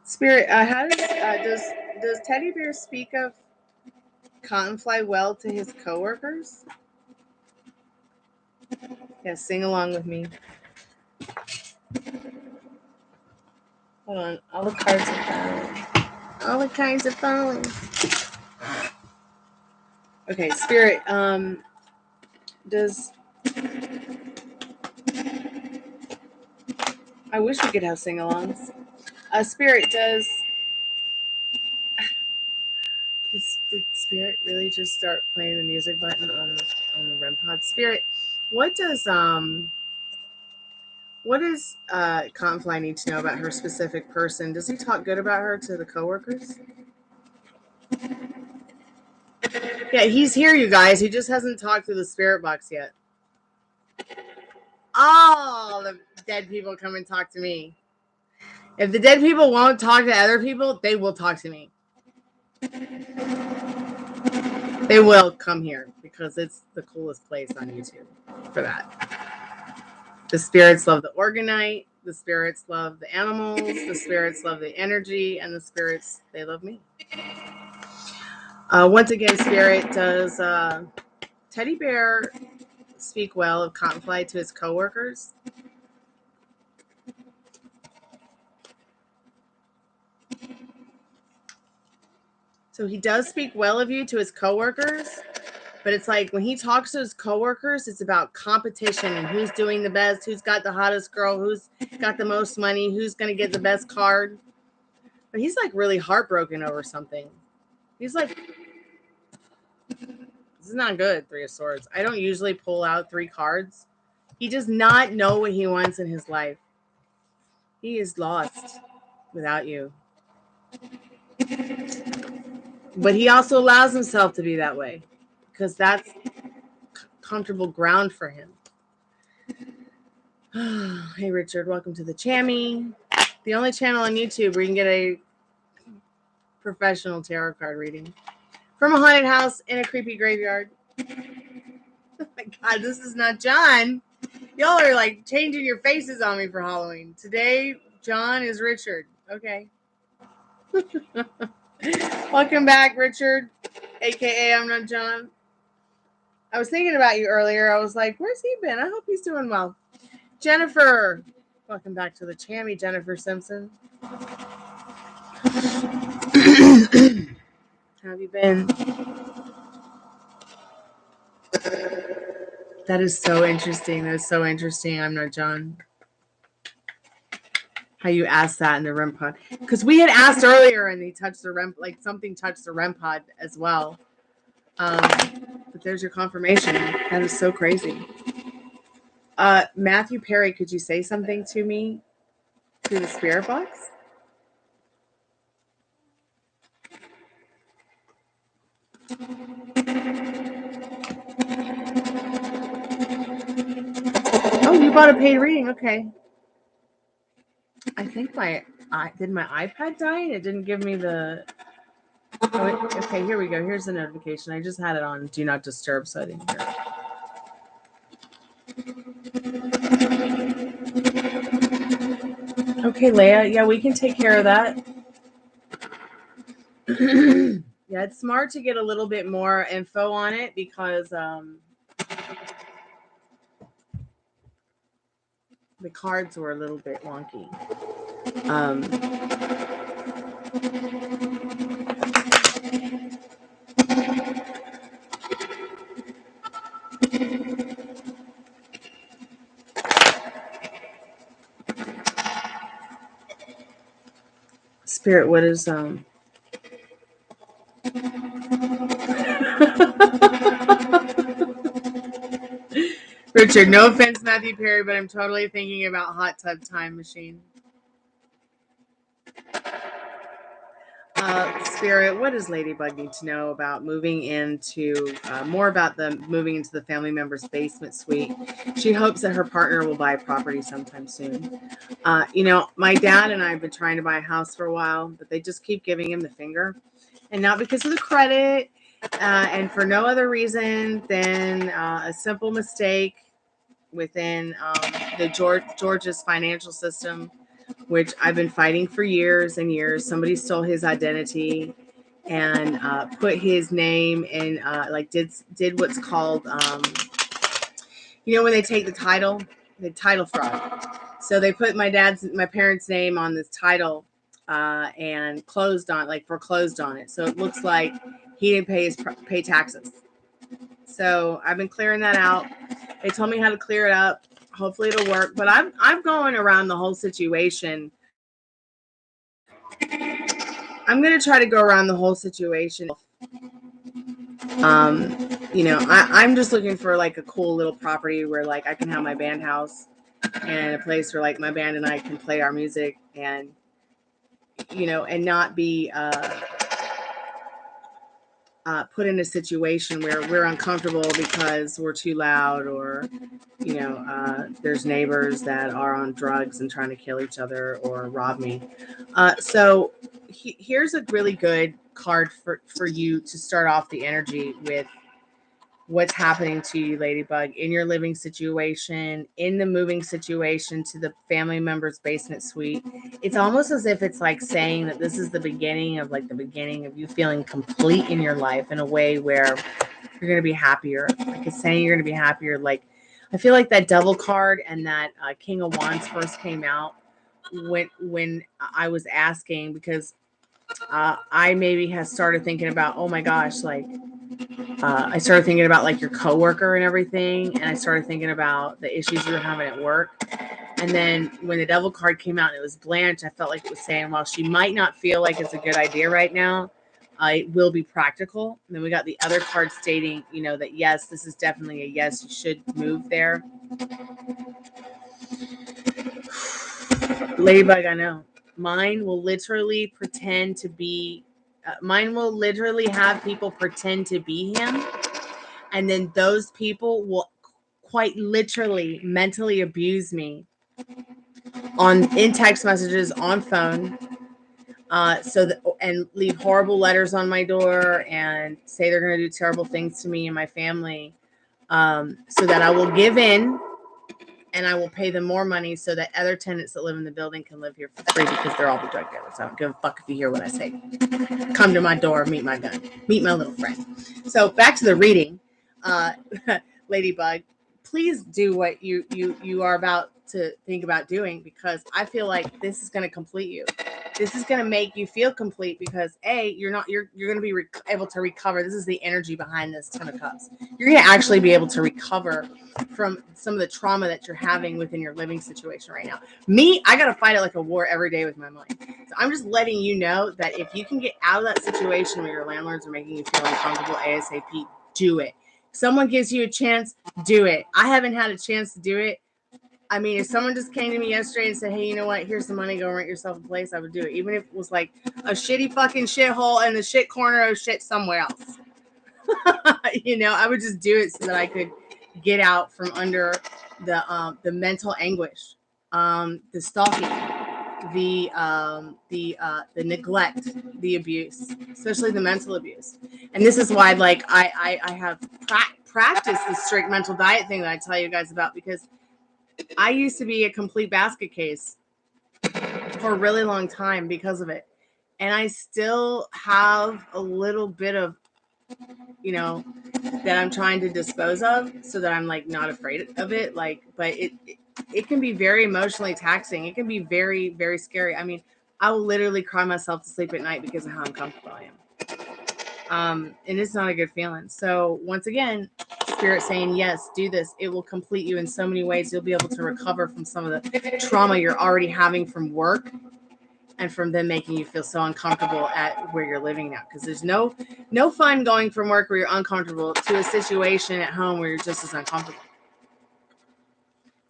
Spirit, how does Teddy Bear speak of Cottonfly well to his coworkers? Yeah, sing along with me. Hold on, all the cards are falling. All the cards are falling. Okay, Spirit, does... I wish we could have sing-alongs. Spirit, did Spirit really just start playing the music button on the REM pod? Spirit, what does Cottonfly need to know about her specific person? Does he talk good about her to the coworkers? Yeah, he's here, you guys. He just hasn't talked to the spirit box yet. All the dead people come and talk to me. If the dead people won't talk to other people, they will talk to me. They will come here because it's the coolest place on YouTube for that. The spirits love the Organite. The spirits love the animals. The spirits love the energy. And the spirits, they love me. Once again, Spirit, does Teddy Bear speak well of Cottonfly to his coworkers? So he does speak well of you to his coworkers, but it's like when he talks to his coworkers, it's about competition and who's doing the best, who's got the hottest girl, who's got the most money, who's going to get the best card. But he's like really heartbroken over something. He's like, this is not good, Three of Swords. I don't usually pull out 3 cards. He does not know what he wants in his life. He is lost without you. But he also allows himself to be that way because that's comfortable ground for him. Hey, Richard, welcome to the Chammy, the only channel on YouTube where you can get a professional tarot card reading from a haunted house in a creepy graveyard. Oh my God, this is not John. Y'all are like changing your faces on me for Halloween. Today, John is Richard. Okay. Welcome back, Richard, aka I'm not John. I was thinking about you earlier. I was like, where's he been? I hope he's doing well. Jennifer, welcome back to the Chammy, Jennifer Simpson. How have you been? That is so interesting. That is so interesting. I'm not John. How you asked that in the REM pod. Because we had asked earlier and he touched the REM, like something touched the REM pod as well. But there's your confirmation. That is so crazy. Matthew Perry, could you say something to me through the spirit box? Oh, you bought a paid reading. Okay. I think did my iPad die and it didn't give me the... Oh, okay, here we go. Here's the notification. I just had it on Do Not Disturb, so I didn't hear it. Okay, Leia. Yeah, we can take care of that. Yeah, it's smart to get a little bit more info on it because the cards were a little bit wonky. Spirit, what is Richard, no offense, Matthew Perry, but I'm totally thinking about Hot Tub Time Machine. Spirit, what does Ladybug need to know about moving into more about the moving into the family member's basement suite? She hopes that her partner will buy a property sometime soon. You know, my dad and I have been trying to buy a house for a while, but they just keep giving him the finger, and not because of the credit, and for no other reason than a simple mistake within the Georgia's financial system, which I've been fighting for years and years. Somebody stole his identity and put his name in, like did what's called, you know, when they take the title fraud. So they put my parents' name on this title and foreclosed on it. So it looks like he didn't pay taxes. So I've been clearing that out. They told me how to clear it up. Hopefully it'll work. But I'm going around the whole situation. I'm going to try to go around the whole situation. You know, I'm just looking for like a cool little property where like I can have my band house and a place where like my band and I can play our music and, you know, and not be put in a situation where we're uncomfortable because we're too loud or, you know, there's neighbors that are on drugs and trying to kill each other or rob me. So here's a really good card for you to start off the energy with what's happening to you, Ladybug, in your living situation, in the moving situation to the family member's basement suite. It's almost as if it's like saying that this is the beginning of you feeling complete in your life in a way where you're going to be happier. Like it's saying you're going to be happier. Like I feel like that Devil card and that King of Wands first came out when I was asking, because I maybe have started thinking about, oh my gosh, like I started thinking about like your coworker and everything, and I started thinking about the issues you were having at work. And then when the Devil card came out and it was Blanche, I felt like it was saying, well, she might not feel like it's a good idea right now. It will be practical. And then we got the other card stating, you know, that yes, this is definitely a yes, you should move there. Ladybug, I know. Mine will literally pretend to be Mine will literally have people pretend to be him, and then those people will quite literally mentally abuse me in text messages, on phone, and leave horrible letters on my door and say they're going to do terrible things to me and my family, so that I will give in and I will pay them more money so that other tenants that live in the building can live here for free because they're all the drug dealers. I don't give a fuck if you hear what I say. Come to my door, meet my gun, meet my little friend. So back to the reading, Ladybug. Please do what you are about to think about doing, because I feel like this is going to complete you. This is going to make you feel complete because you're going to be able to recover. This is the energy behind this 10 of Cups. You're going to actually be able to recover from some of the trauma that you're having within your living situation right now. Me, I got to fight it like a war every day with my mind. So I'm just letting you know that if you can get out of that situation where your landlords are making you feel uncomfortable ASAP, do it. If someone gives you a chance, do it. I haven't had a chance to do it. I mean, if someone just came to me yesterday and said, hey, you know what, here's some money, go rent yourself a place, I would do it. Even if it was like a shitty fucking shithole in the shit corner of shit somewhere else. I would just do it so that I could get out from under the mental anguish, the stalking, the neglect, the abuse, especially the mental abuse. And this is why, like, I have practiced the strict mental diet thing that I tell you guys about, because I used to be a complete basket case for a really long time because of it. And I still have a little bit of, that I'm trying to dispose of so that I'm like not afraid of it. Like, but it can be very emotionally taxing. It can be very, very scary. I mean, I will literally cry myself to sleep at night because of how uncomfortable I am. And it's not a good feeling. So once again, Spirit saying, yes, do this. It will complete you in so many ways. You'll be able to recover from some of the trauma you're already having from work and from them making you feel so uncomfortable at where you're living now. Because there's no fun going from work where you're uncomfortable to a situation at home where you're just as uncomfortable.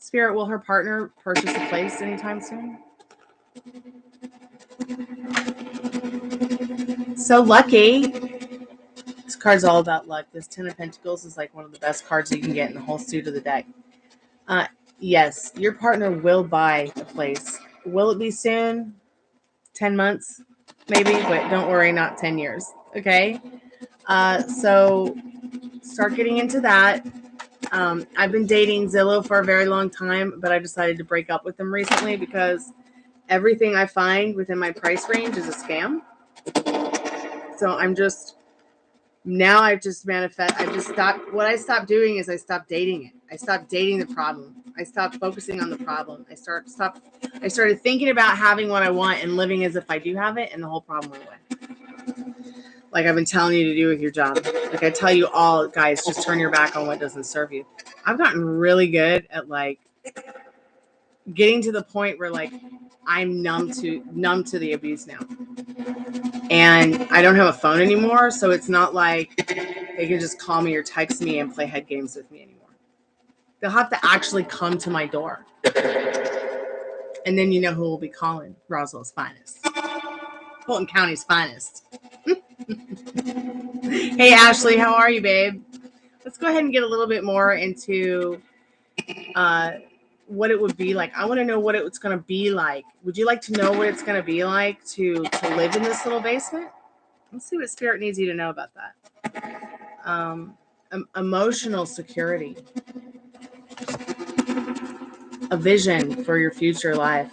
Spirit, will her partner purchase a place anytime soon? So lucky. This card's all about luck. This 10 of Pentacles is like one of the best cards you can get in the whole suit of the deck. Yes, your partner will buy a place. Will it be soon? 10 months, maybe, but don't worry, not 10 years. Okay. So start getting into that. I've been dating Zillow for a very long time, but I decided to break up with them recently because everything I find within my price range is a scam. So I stopped doing is I stopped dating it. I stopped dating the problem. I stopped focusing on the problem. I started thinking about having what I want and living as if I do have it, and the whole problem went away. Like I've been telling you to do with your job. Like I tell you all, guys, just turn your back on what doesn't serve you. I've gotten really good at like getting to the point where like I'm numb to the abuse now. And I don't have a phone anymore, so it's not like they can just call me or text me and play head games with me anymore. They'll have to actually come to my door. And then you know who will be calling. Roswell's finest. Fulton County's finest. Hey, Ashley, how are you, babe? Let's go ahead and get a little bit more into what it would be like. I want to know what it's going to be like. Would you like to know what it's going to be like to live in this little basement? Let's see what Spirit needs you to know about that. Emotional security. A vision for your future life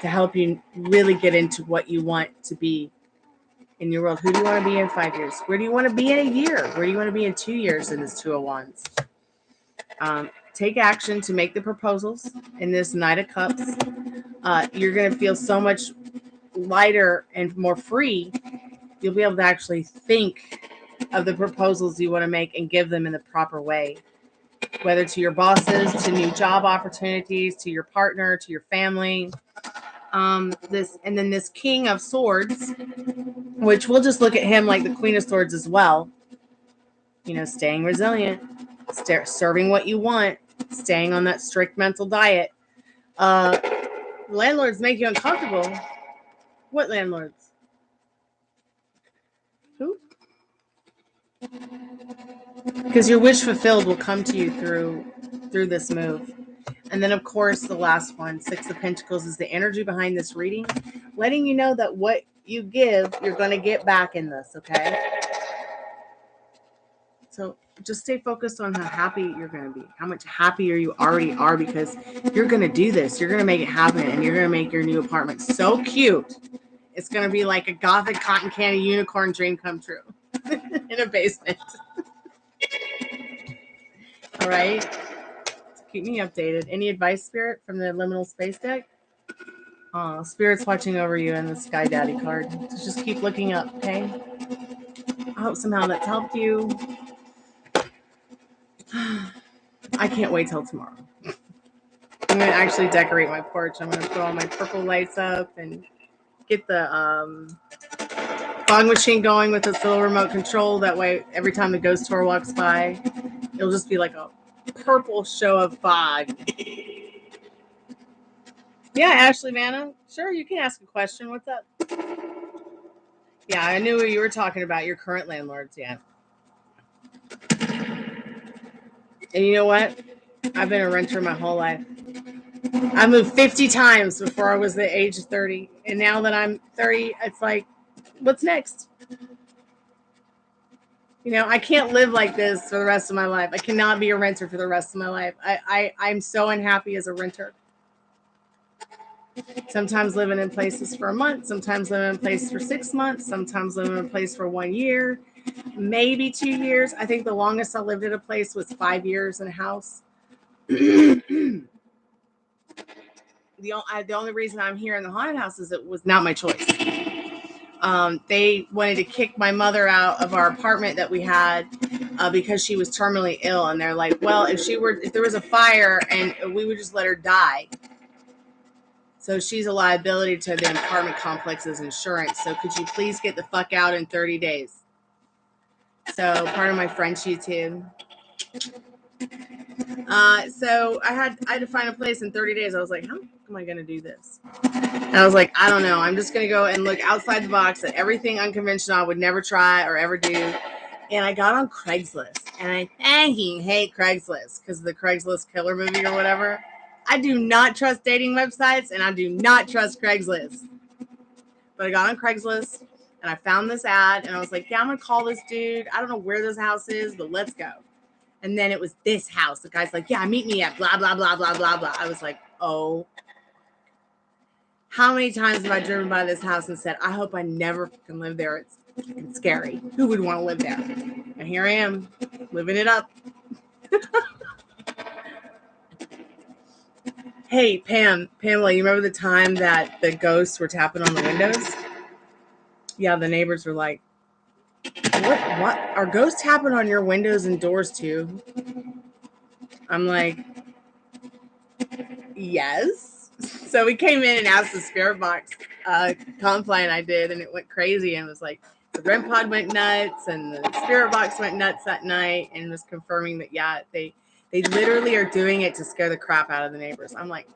to help you really get into what you want to be in your world. Who do you want to be in 5 years? Where do you want to be in a year? Where do you want to be in 2 years in this Two of Wands? Take action to make the proposals in this Knight of Cups. You're going to feel so much lighter and more free. You'll be able to actually think of the proposals you want to make and give them in the proper way. Whether to your bosses, to new job opportunities, to your partner, to your family. This King of Swords, which we'll just look at him like the Queen of Swords as well. Staying resilient, serving what you want, staying on that strict mental diet. Landlords make you uncomfortable. What landlords? Because your wish fulfilled will come to you through this move. And then, of course, the last one, Six of Pentacles, is the energy behind this reading, letting you know that what you give, you're going to get back in this, okay? So just stay focused on how happy you're going to be, how much happier you already are, because you're going to do this. You're going to make it happen, and you're going to make your new apartment so cute. It's going to be like a gothic cotton candy unicorn dream come true in a basement. All right? Keep me updated. Any advice, Spirit, from the liminal space deck? Spirit's watching over you in the Sky Daddy card. So just keep looking up, okay? I hope somehow that's helped you. I can't wait till tomorrow. I'm going to actually decorate my porch. I'm going to put all my purple lights up and get the fog machine going with its little remote control. That way, every time the ghost tour walks by, it'll just be like a purple show of fog. Yeah, Ashley Vanna. Sure, you can ask a question. What's up? Yeah, I knew what you were talking about. Your current landlords, yeah. And you know what? I've been a renter my whole life. I moved 50 times before I was the age of 30. And now that I'm 30, it's like, what's next? You know, I can't live like this for the rest of my life. I cannot be a renter for the rest of my life. I'm so unhappy as a renter. Sometimes living in places for a month, sometimes living in places for 6 months, sometimes living in a place for 1 year, maybe 2 years. I think the longest I lived at a place was 5 years in a house. The only reason I'm here in the haunted house is it was not my choice. They wanted to kick my mother out of our apartment that we had because she was terminally ill, and they're like, well, if there was a fire, and we would just let her die. So she's a liability to the apartment complex's insurance. So could you please get the fuck out in 30 days? So part of my French YouTube. So I had to find a place in 30 days. I was like, how am I going to do this? And I was like, I don't know. I'm just going to go and look outside the box at everything unconventional I would never try or ever do. And I got on Craigslist. And I fucking hate Craigslist because of the Craigslist killer movie or whatever. I do not trust dating websites, and I do not trust Craigslist. But I got on Craigslist, and I found this ad, and I was like, yeah, I'm going to call this dude. I don't know where this house is, but let's go. And then it was this house. The guy's like, yeah, meet me at blah, blah, blah, blah, blah, blah. I was like, oh. How many times have I driven by this house and said, I hope I never fucking live there. It's scary. Who would want to live there? And here I am, living it up. Hey, Pamela, you remember the time that the ghosts were tapping on the windows? Yeah, the neighbors were like, what? Are ghosts tapping on your windows and doors too? I'm like, yes. So we came in and asked the spirit box complaint I did, and it went crazy, and it was like, the REM pod went nuts, and the spirit box went nuts that night, and was confirming that, yeah, they literally are doing it to scare the crap out of the neighbors. I'm like,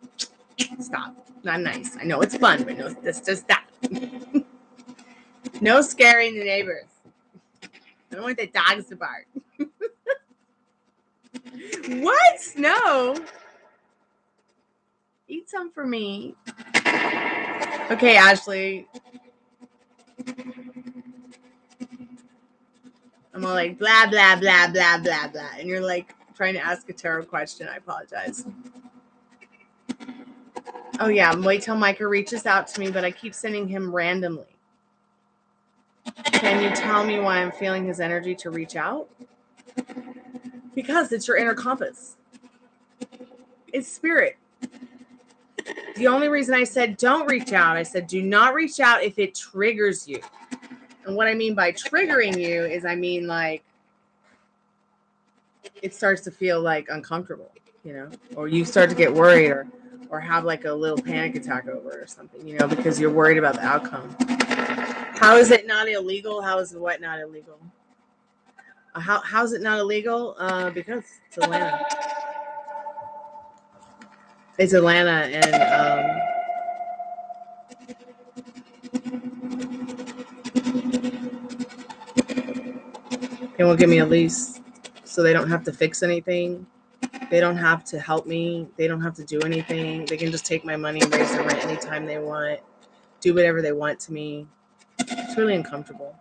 stop. Not nice. I know it's fun, but no, just stop. No scaring the neighbors. I don't want the dogs to bark. What? No. Eat some for me. Okay, Ashley. I'm all like, blah, blah, blah, blah, blah, blah. And you're like, trying to ask a tarot question. I apologize. Oh yeah, wait till Micah reaches out to me, but I keep sending him randomly. Can you tell me why I'm feeling his energy to reach out? Because it's your inner compass. It's spirit. The only reason I said don't reach out, I said do not reach out if it triggers you. And what I mean by triggering you is I mean like it starts to feel like uncomfortable, you know, or you start to get worried or have like a little panic attack over it or something, you know, because you're worried about the outcome. How is it not illegal? How is what not illegal? How's it not illegal? Because it's Atlanta. It's Atlanta, and They won't give me a lease, so they don't have to fix anything. They don't have to help me. They don't have to do anything. They can just take my money and raise the rent anytime they want, do whatever they want to me. It's really uncomfortable.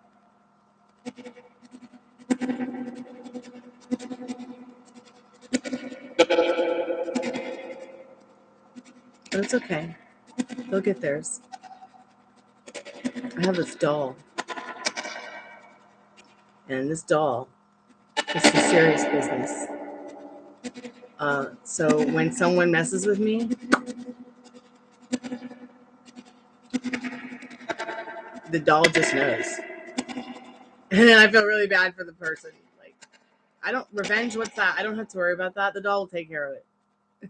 But it's okay. They'll get theirs. I have this doll. And this doll is some serious business. So when someone messes with me, the doll just knows. And then I feel really bad for the person. Like, I don't, revenge, what's that? I don't have to worry about that. The doll will take care of it.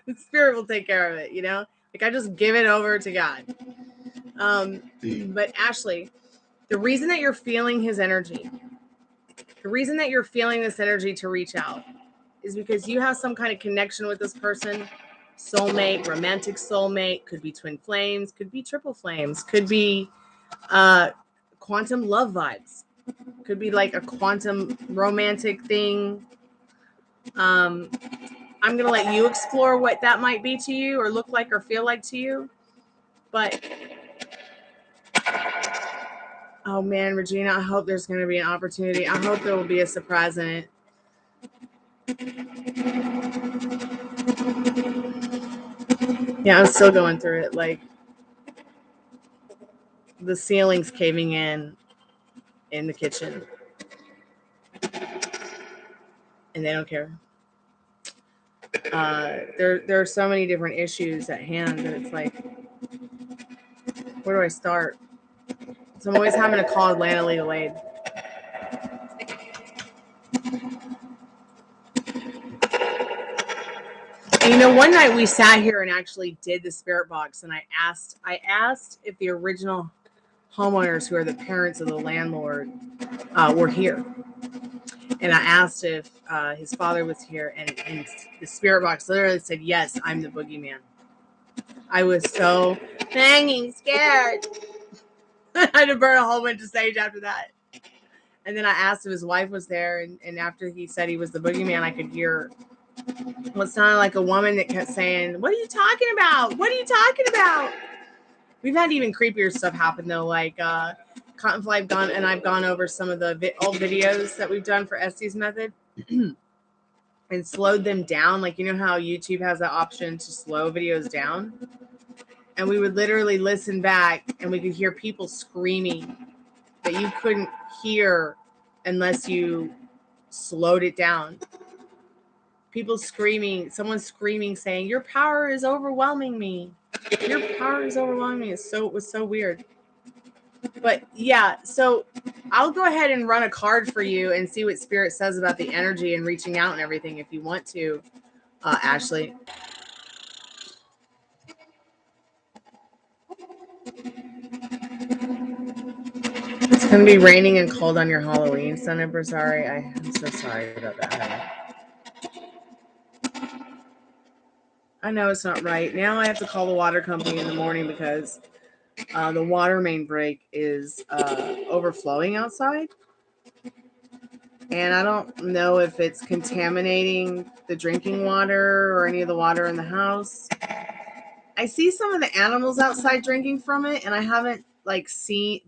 The spirit will take care of it, you know? Like, I just give it over to God. But Ashley, the reason that you're feeling his energy, the reason that you're feeling this energy to reach out is because you have some kind of connection with this person. Soulmate, romantic soulmate, could be twin flames, could be triple flames, could be quantum love vibes, could be like a quantum romantic thing. I'm gonna let you explore what that might be to you, or look like, or feel like to you. But oh man, Regina, I hope there's gonna be an opportunity. I hope there will be a surprise in it. Yeah, I'm still going through it. Like, the ceiling's caving in the kitchen, and they don't care. There are so many different issues at hand that it's like, where do I start? So I'm always having to call Atlanta Legal Aid. And you know, one night we sat here and actually did the spirit box, and I asked if the original homeowners, who are the parents of the landlord, were here. And I asked if his father was here, and the spirit box literally said, yes, I'm the boogeyman. I was so dang scared. I had to burn a whole bunch of sage after that. And then I asked if his wife was there, and after he said he was the boogeyman, I could hear what sounded like a woman that kept saying, what are you talking about? What are you talking about? We've had even creepier stuff happen, though, like Cottonfly and I've gone over some of the old videos that we've done for Estes Method and slowed them down. Like, you know how YouTube has that option to slow videos down? And we would literally listen back, and we could hear people screaming that you couldn't hear unless you slowed it down. People screaming, someone screaming, saying, your power is overwhelming me. Your power is overwhelming me. It was so weird. But yeah, so I'll go ahead and run a card for you and see what Spirit says about the energy and reaching out and everything if you want to, Ashley. It's going to be raining and cold on your Halloween, SNobbery. Sorry. I'm so sorry about that, honey. I know it's not right. Now I have to call the water company in the morning because the water main break is overflowing outside. And I don't know if it's contaminating the drinking water or any of the water in the house. I see some of the animals outside drinking from it, and I haven't seen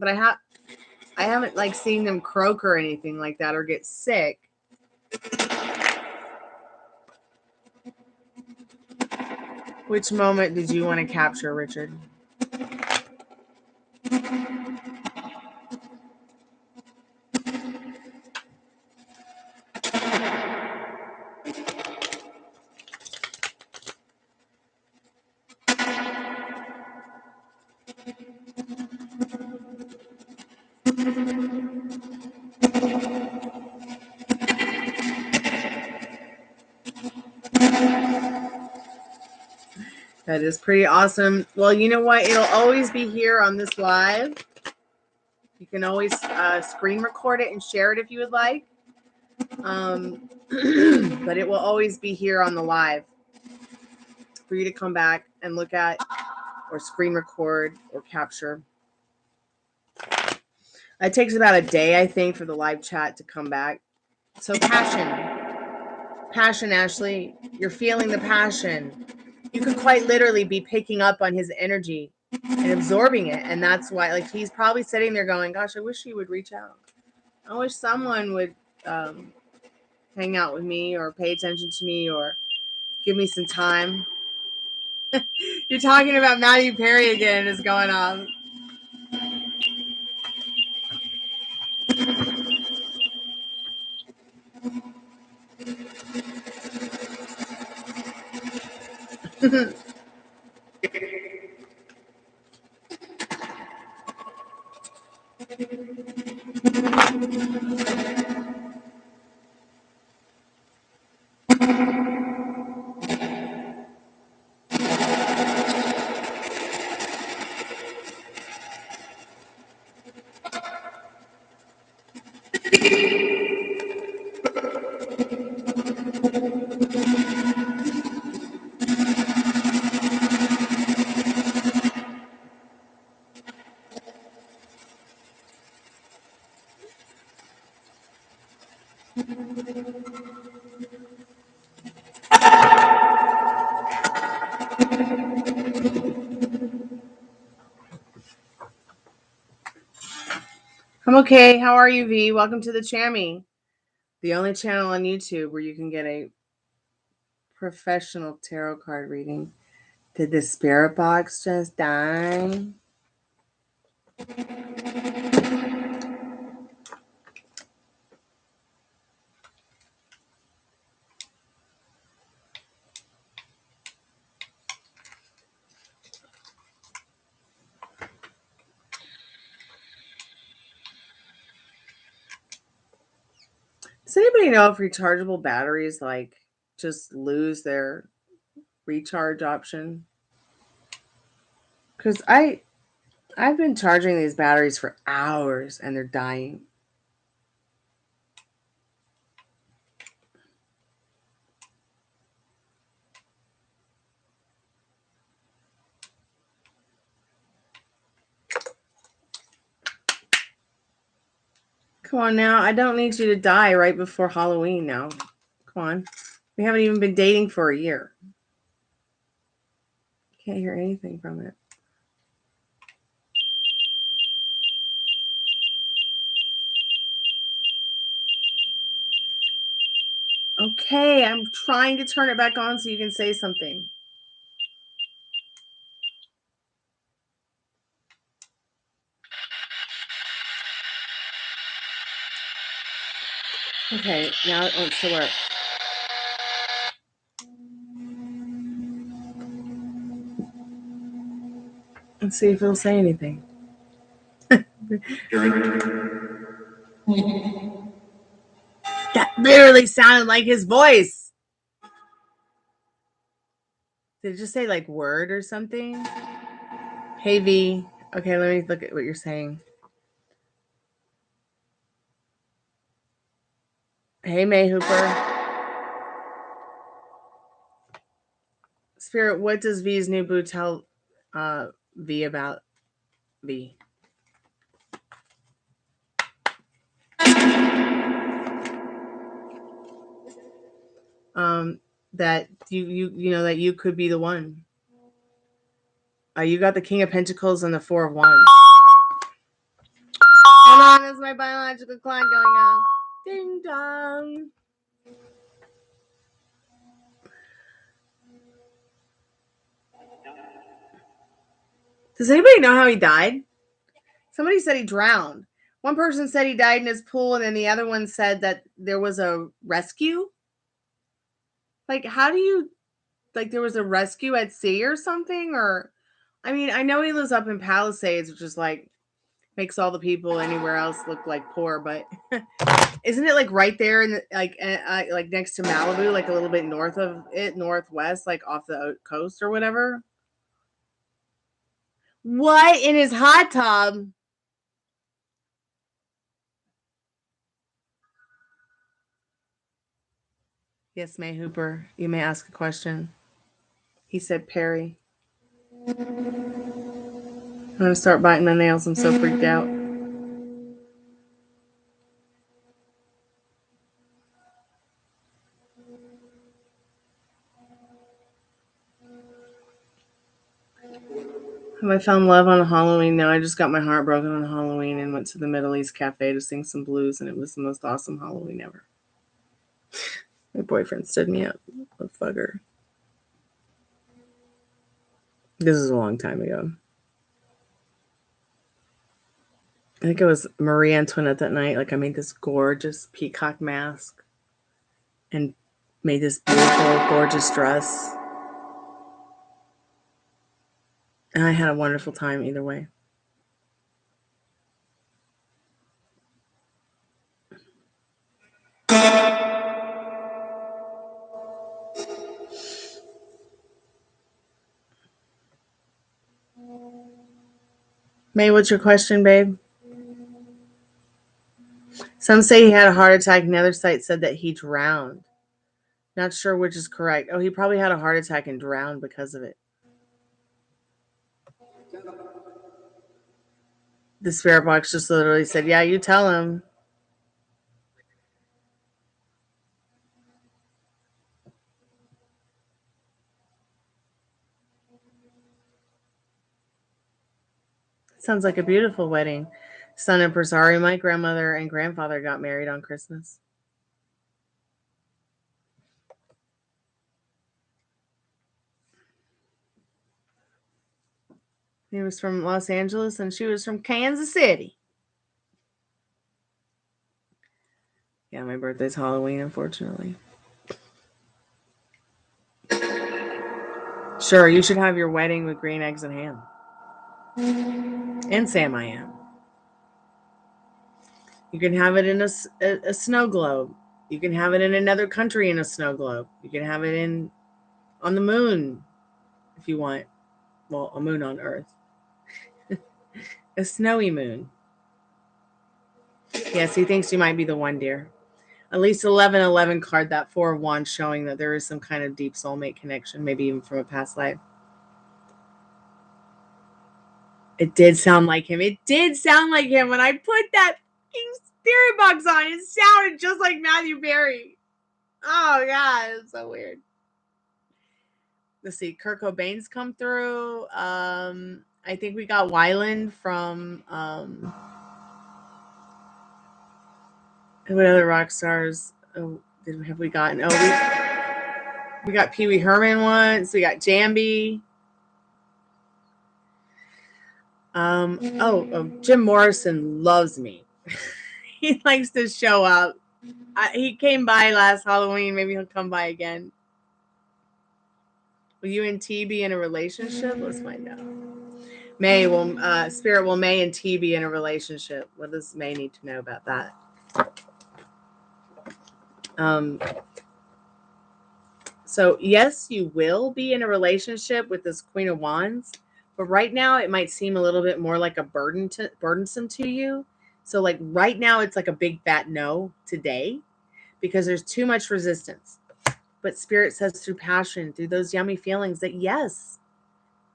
them croak or anything like that or get sick. Which moment did you want to capture, Richard? That is pretty awesome. Well, you know what? It'll always be here on this live. You can always screen record it and share it if you would like. But it will always be here on the live for you to come back and look at or screen record or capture. It takes about a day, I think, for the live chat to come back. So passion, Ashley. You're feeling the passion. You could quite literally be picking up on his energy and absorbing it. And that's why, like, he's probably sitting there going, gosh, I wish he would reach out. I wish someone would hang out with me or pay attention to me or give me some time. You're talking about Matthew Perry again is going on. I'm okay. How are you, V? Welcome to the Chammy, the only channel on YouTube where you can get a professional tarot card reading. Did the spirit box just die? Does anybody know if rechargeable batteries like just lose their recharge option? Because I've been charging these batteries for hours and they're dying. Come on now. I don't need you to die right before Halloween now. Come on. We haven't even been dating for a year. Can't hear anything from it. Okay, I'm trying to turn it back on so you can say something. Okay, now it wants to work. Let's see if it'll say anything. That literally sounded like his voice. Did it just say like word or something? Hey V. Okay, let me look at what you're saying. Hey May Hooper. Spirit, what does V's new boo tell V about V? That you know that you could be the one. You got the King of Pentacles and the Four of Wands. Hold on, that's my biological clock going on. Ding dong. Does anybody know how he died? Somebody said he drowned. One person said he died in his pool, and then the other one said that there was a rescue. Like, how do you, like, there was a rescue at sea or something? Or, I mean, I know he lives up in Palisades, which is like, makes all the people anywhere else look like poor, but isn't it like right there in the, like next to Malibu, like a little bit north of it, northwest, like off the coast or whatever? What, in his hot tub? Yes, May Hooper, you may ask a question. He said Perry. I'm gonna start biting my nails. I'm so freaked out. I found love on Halloween. Now I just got my heart broken on Halloween and went to the Middle East Cafe to sing some blues, and it was the most awesome Halloween ever. My boyfriend stood me up. A bugger. This is a long time ago. I think it was Marie Antoinette that night. Like, I made this gorgeous peacock mask and made this beautiful, gorgeous dress. And I had a wonderful time either way. May, what's your question, babe? Some say he had a heart attack, and the other site said that he drowned. Not sure which is correct. Oh, he probably had a heart attack and drowned because of it. The spirit box just literally said, yeah, you tell him. Sounds like a beautiful wedding. Son and Prasari, my grandmother and grandfather got married on Christmas. He was from Los Angeles and she was from Kansas City. Yeah, my birthday's Halloween, unfortunately. Sure, you should have your wedding with green eggs and ham. And Sam I Am. You can have it in a snow globe. You can have it in another country in a snow globe. You can have it on the moon if you want. Well, a moon on Earth. A snowy moon. Yes, he thinks you might be the one, dear. At least 1111 card, that 4 of Wands, showing that there is some kind of deep soulmate connection, maybe even from a past life. It did sound like him. It did sound like him. When I put that spirit box on, it sounded just like Matthew Perry. Oh, God, it's so weird. Let's see. Kurt Cobain's come through. I think we got Wyland from... what other rock stars have we gotten? We got Pee Wee Herman once. We got Jambi. Jim Morrison loves me. He likes to show up. He came by last Halloween. Maybe he'll come by again. Will you and T be in a relationship? Let's find out. Spirit, will May and T be in a relationship? What does May need to know about that? So yes, you will be in a relationship with this Queen of Wands, but right now it might seem a little bit more like a burdensome to you. So like right now it's like a big fat no today because there's too much resistance. But Spirit says through passion, through those yummy feelings that yes,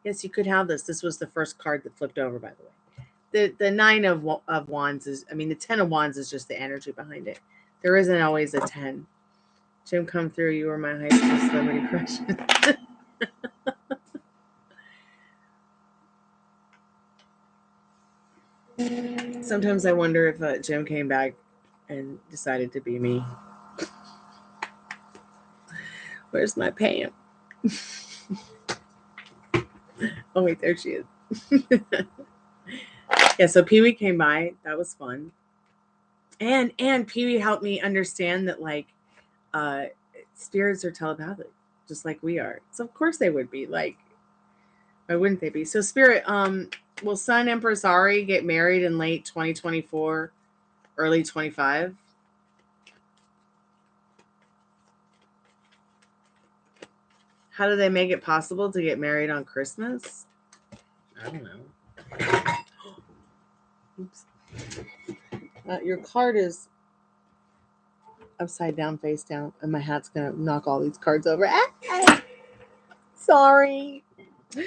you could have this. This was the first card that flipped over, by the way. The 9 of Wands is, the 10 of Wands is just the energy behind it. There isn't always a 10. Jim, come through. You were my high school celebrity crush. Sometimes I wonder if Jim came back and decided to be me. Where's my Pam? Oh, wait, there she is. Yeah, so Pee-wee came by. That was fun. And Pee-wee helped me understand that, like, spirits are telepathic, just like we are. So, of course, they would be. Like, why wouldn't they be? So, Spirit, will Sun Empress Ari get married in late 2024, early 25? How do they make it possible to get married on Christmas? I don't know. Oops. Your card is upside down, face down, and my hat's going to knock all these cards over. Sorry. But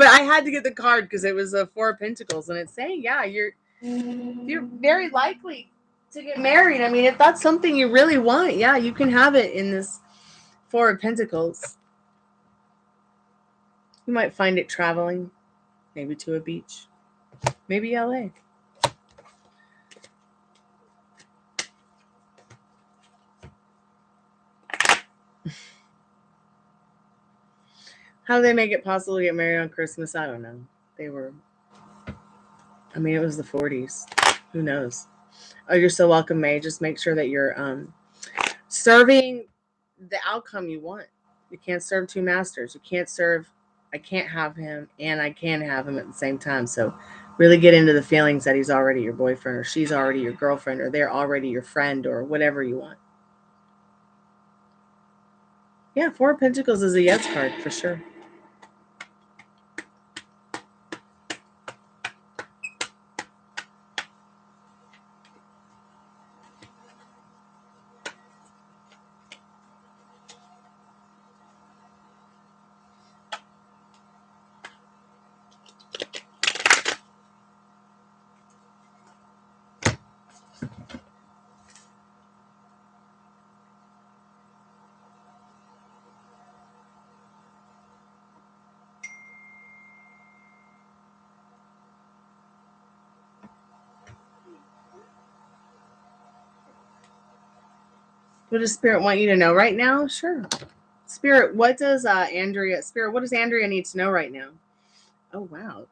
I had to get the card because it was a 4 of Pentacles, and it's saying, yeah, you're very likely to get married. I mean, if that's something you really want, yeah, you can have it in this 4 of Pentacles. You might find it traveling. Maybe to a beach. Maybe LA. How do they make it possible to get married on Christmas? I don't know. It was the 40s. Who knows? Oh, you're so welcome, May. Just make sure that you're serving the outcome you want. You can't serve two masters. You can't serve, I can't have him and I can have him at the same time. So really get into the feelings that he's already your boyfriend or she's already your girlfriend or they're already your friend or whatever you want. Yeah, Four of Pentacles is a yes card for sure. What does Spirit want you to know right now? Sure. Spirit, what does Andrea need to know right now? Oh, wow.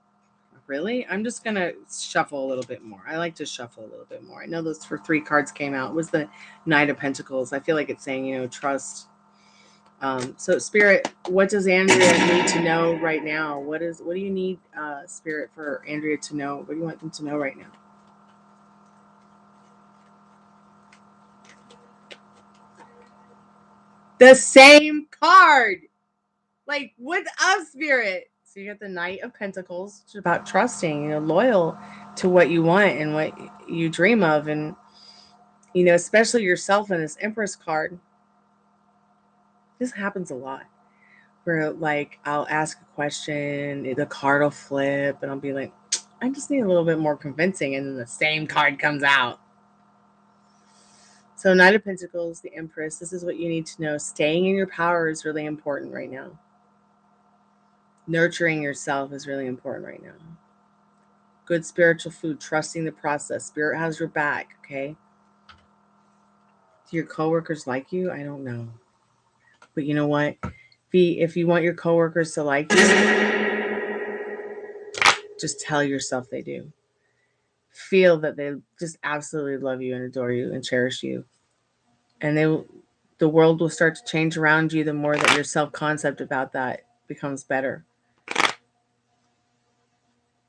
Really? I'm just going to shuffle a little bit more. I like to shuffle a little bit more. I know those 3 cards came out. It was the Knight of Pentacles. I feel like it's saying, trust. So Spirit, what does Andrea need to know right now? What do you need, Spirit, for Andrea to know? What do you want them to know right now? The same card. Like, what's up, Spirit? So you got the Knight of Pentacles, which is about trusting, loyal to what you want and what you dream of. And, especially yourself in this Empress card. This happens a lot. Where, like, I'll ask a question, the card will flip, and I'll be like, I just need a little bit more convincing. And then the same card comes out. So Knight of Pentacles, the Empress, this is what you need to know. Staying in your power is really important right now. Nurturing yourself is really important right now. Good spiritual food, trusting the process. Spirit has your back, okay? Do your coworkers like you? I don't know. But you know what? If you want your coworkers to like you, just tell yourself they do. Feel that they just absolutely love you and adore you and cherish you. And the world will start to change around you the more that your self-concept about that becomes better.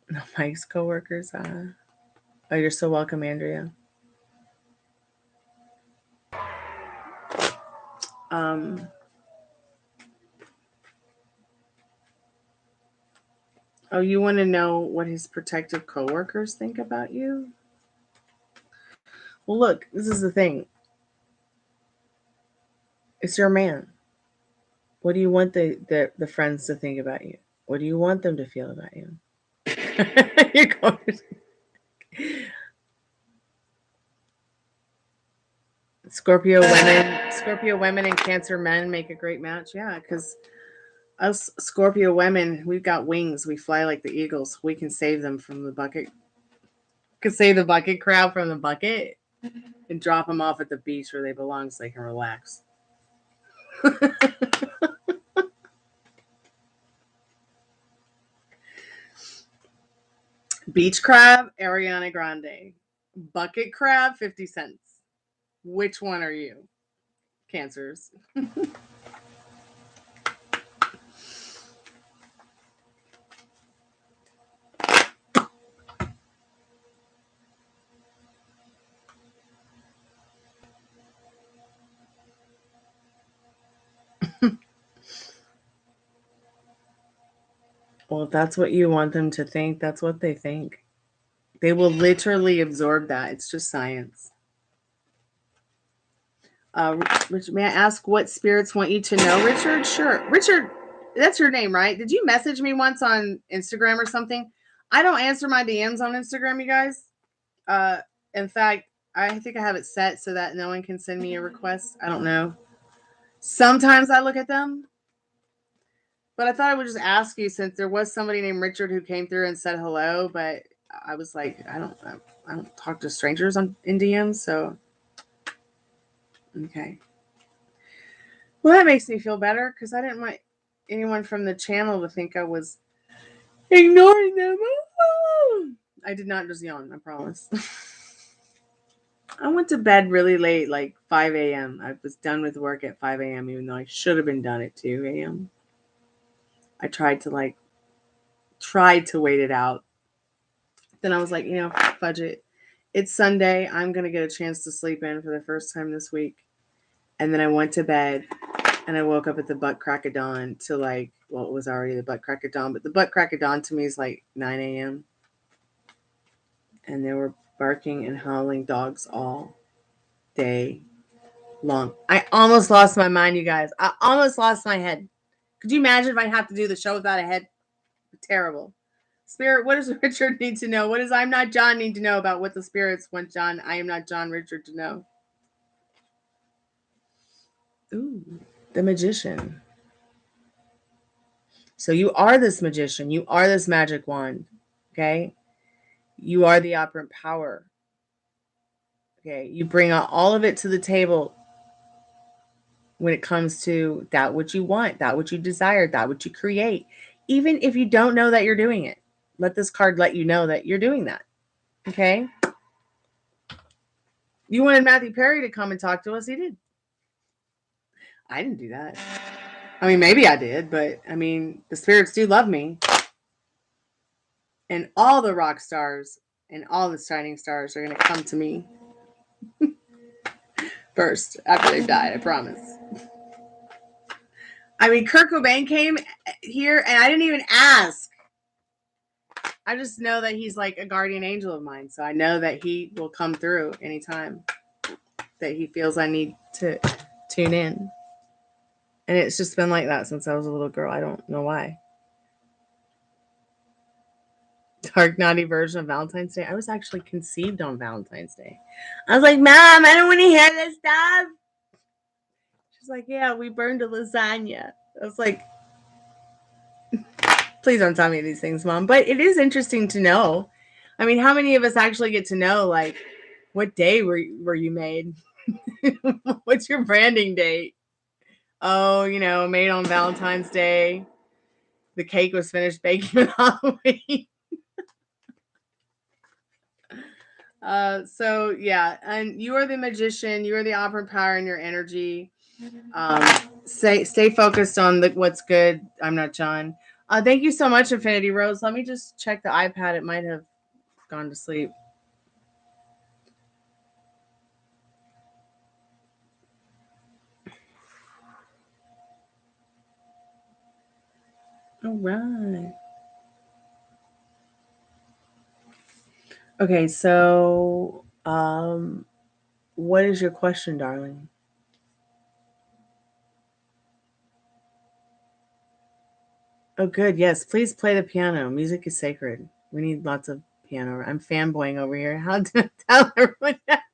No, Mike's coworkers. Oh, you're so welcome, Andrea. Oh, you want to know what his protective coworkers think about you? Well, look, this is the thing. It's your man. What do you want the friends to think about you? What do you want them to feel about you? You're going to... Scorpio women and Cancer men make a great match. Yeah, because us Scorpio women, we've got wings. We fly like the eagles. We can save them from the bucket. Could save the bucket crowd from the bucket and drop them off at the beach where they belong so they can relax. Beach crab, Ariana Grande. Bucket crab, 50 cents. Which one are you? Cancers. Well, if that's what you want them to think, that's what they think. They will literally absorb that. It's just science. Richard, may I ask what spirits want you to know, Richard? Sure. Richard, that's your name, right? Did you message me once on Instagram or something? I don't answer my DMs on Instagram, you guys. In fact, I think I have it set so that no one can send me a request. I don't know. Sometimes I look at them, But I thought I would just ask you, since there was somebody named Richard who came through and said hello, but I was like, I don't talk to strangers in DMs, so okay. Well, that makes me feel better because I didn't want anyone from the channel to think I was ignoring them. I did not just yawn, I promise. I went to bed really late, like 5 a.m. I was done with work at 5 a.m. even though I should have been done at 2 a.m. I tried to wait it out. Then I was like, fudge it. It's Sunday. I'm going to get a chance to sleep in for the first time this week. And then I went to bed and I woke up at the butt crack of dawn to it was already the butt crack of dawn, but the butt crack of dawn to me is like 9 a.m. And there were barking and howling dogs all day long. I almost lost my mind, you guys. I almost lost my head. Could you imagine if I have to do the show without a head? Terrible. Spirit, what does Richard need to know? What does I'm Not John need to know about what the spirits want John, I Am Not John Richard to know? Ooh, the magician. So you are this magician. You are this magic wand. Okay? You are the operant power. Okay? You bring out all of it to the table when it comes to that which you want, that which you desire, that which you create. Even if you don't know that you're doing it, let this card let you know that you're doing that. Okay? You wanted Matthew Perry to come and talk to us. He did. I didn't do that. I mean, maybe I did, but I mean, the spirits do love me. And all the rock stars and all the shining stars are going to come to me first after they've died, I promise. I mean, Kurt Cobain came here and I didn't even ask. I just know that he's like a guardian angel of mine. So I know that he will come through anytime that he feels I need to tune in. And it's just been like that since I was a little girl. I don't know why. Dark, naughty version of Valentine's Day. I was actually conceived on Valentine's Day. I was like, Mom, I don't want to hear this stuff. She's like, yeah, we burned a lasagna. I was like, please don't tell me these things, Mom. But it is interesting to know. I mean, how many of us actually get to know, like, what day were you made? What's your branding date? Oh, made on Valentine's Day. The cake was finished baking on Halloween. So yeah, and you are the magician. You are the operant power in your energy. Stay focused on what's good. I'm Not John. Thank you so much, Infinity Rose. Let me just check the iPad. It might have gone to sleep. All right. Okay, so what is your question, darling? Oh, good. Yes, please play the piano. Music is sacred. We need lots of piano. I'm fanboying over here. How to tell everyone that?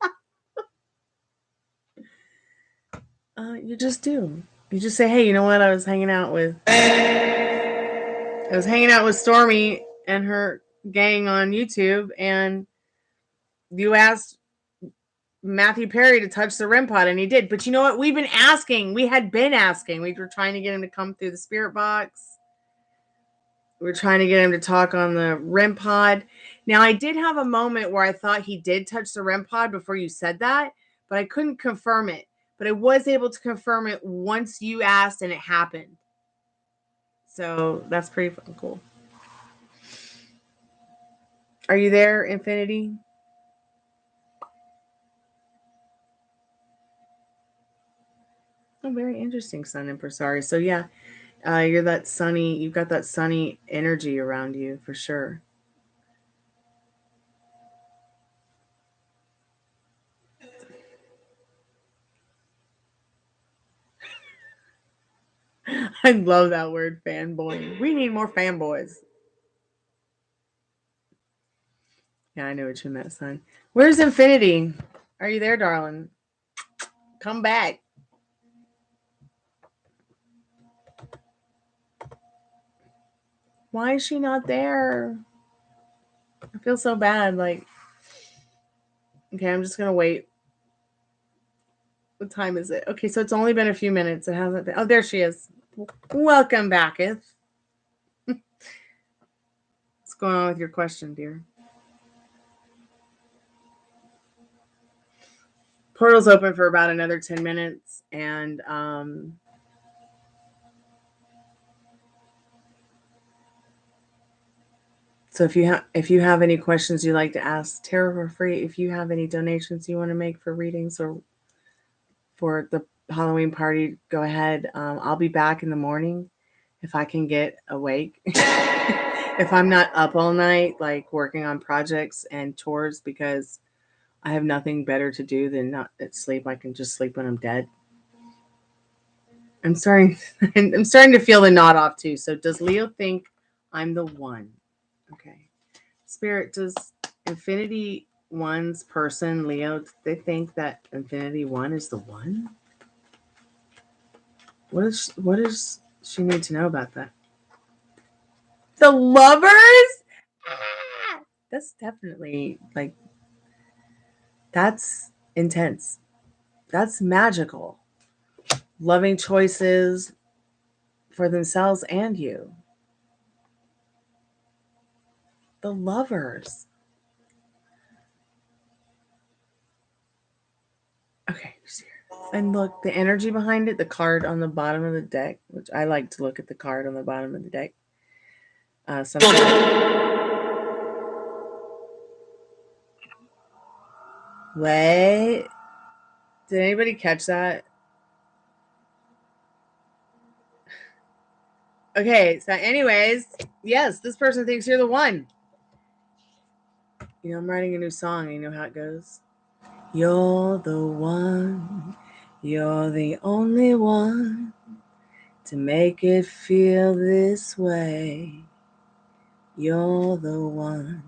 You just do. You just say, hey, you know what? I was hanging out with Stormie and her gang on YouTube, and you asked Matthew Perry to touch the REM pod, and he did. But you know what? We've been asking. We had been asking. We were trying to get him to come through the spirit box. We were trying to get him to talk on the REM pod. Now, I did have a moment where I thought he did touch the REM pod before you said that, but I couldn't confirm it. But I was able to confirm it once you asked, and it happened. So that's pretty fucking cool. Are you there, Infinity? Oh, very interesting, Sun Empress. Sorry. So yeah, you've got that sunny energy around you for sure. I love that word, fanboy. We need more fanboys. Yeah, I know what you meant, son. Where's Infinity? Are you there, darling? Come back. Why is she not there? I feel so bad. Like, okay, I'm just gonna wait. What time is it? Okay, so it's only been a few minutes. It hasn't been. Oh, there she is. Welcome back, Ith. What's going on with your question, dear? Portal's open for about another 10 minutes, and so if you have any questions you'd like to ask Tara for free, if you have any donations you want to make for readings or for the Halloween party, go ahead. I'll be back in the morning if I can get awake. If I'm not up all night, like working on projects and chores, because I have nothing better to do than not sleep. I can just sleep when I'm dead. I'm starting to feel the nod off too. So does Leo think I'm the one? Okay. Spirit, does Infinity One's person, Leo, they think that Infinity One is the one? What does she need to know about that? The lovers? Ah, that's definitely like, that's intense. That's magical. Loving choices for themselves and you. The lovers. Okay, and look, the energy behind it, the card on the bottom of the deck, which I like to look at the card on the bottom of the deck. What? Did anybody catch that? Okay, so anyways, yes, this person thinks you're the one. You know, I'm writing a new song. You know how it goes? You're the one. You're the only one to make it feel this way. You're the one.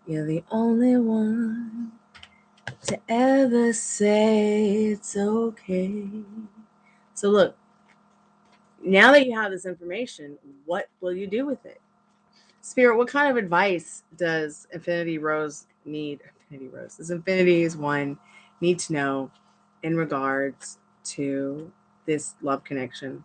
You're the only one to ever say it's okay. So look, now that you have this information, what will you do with it? Spirit, what kind of advice does Infinity Rose need? Does Infinity's one need to know in regards to this love connection?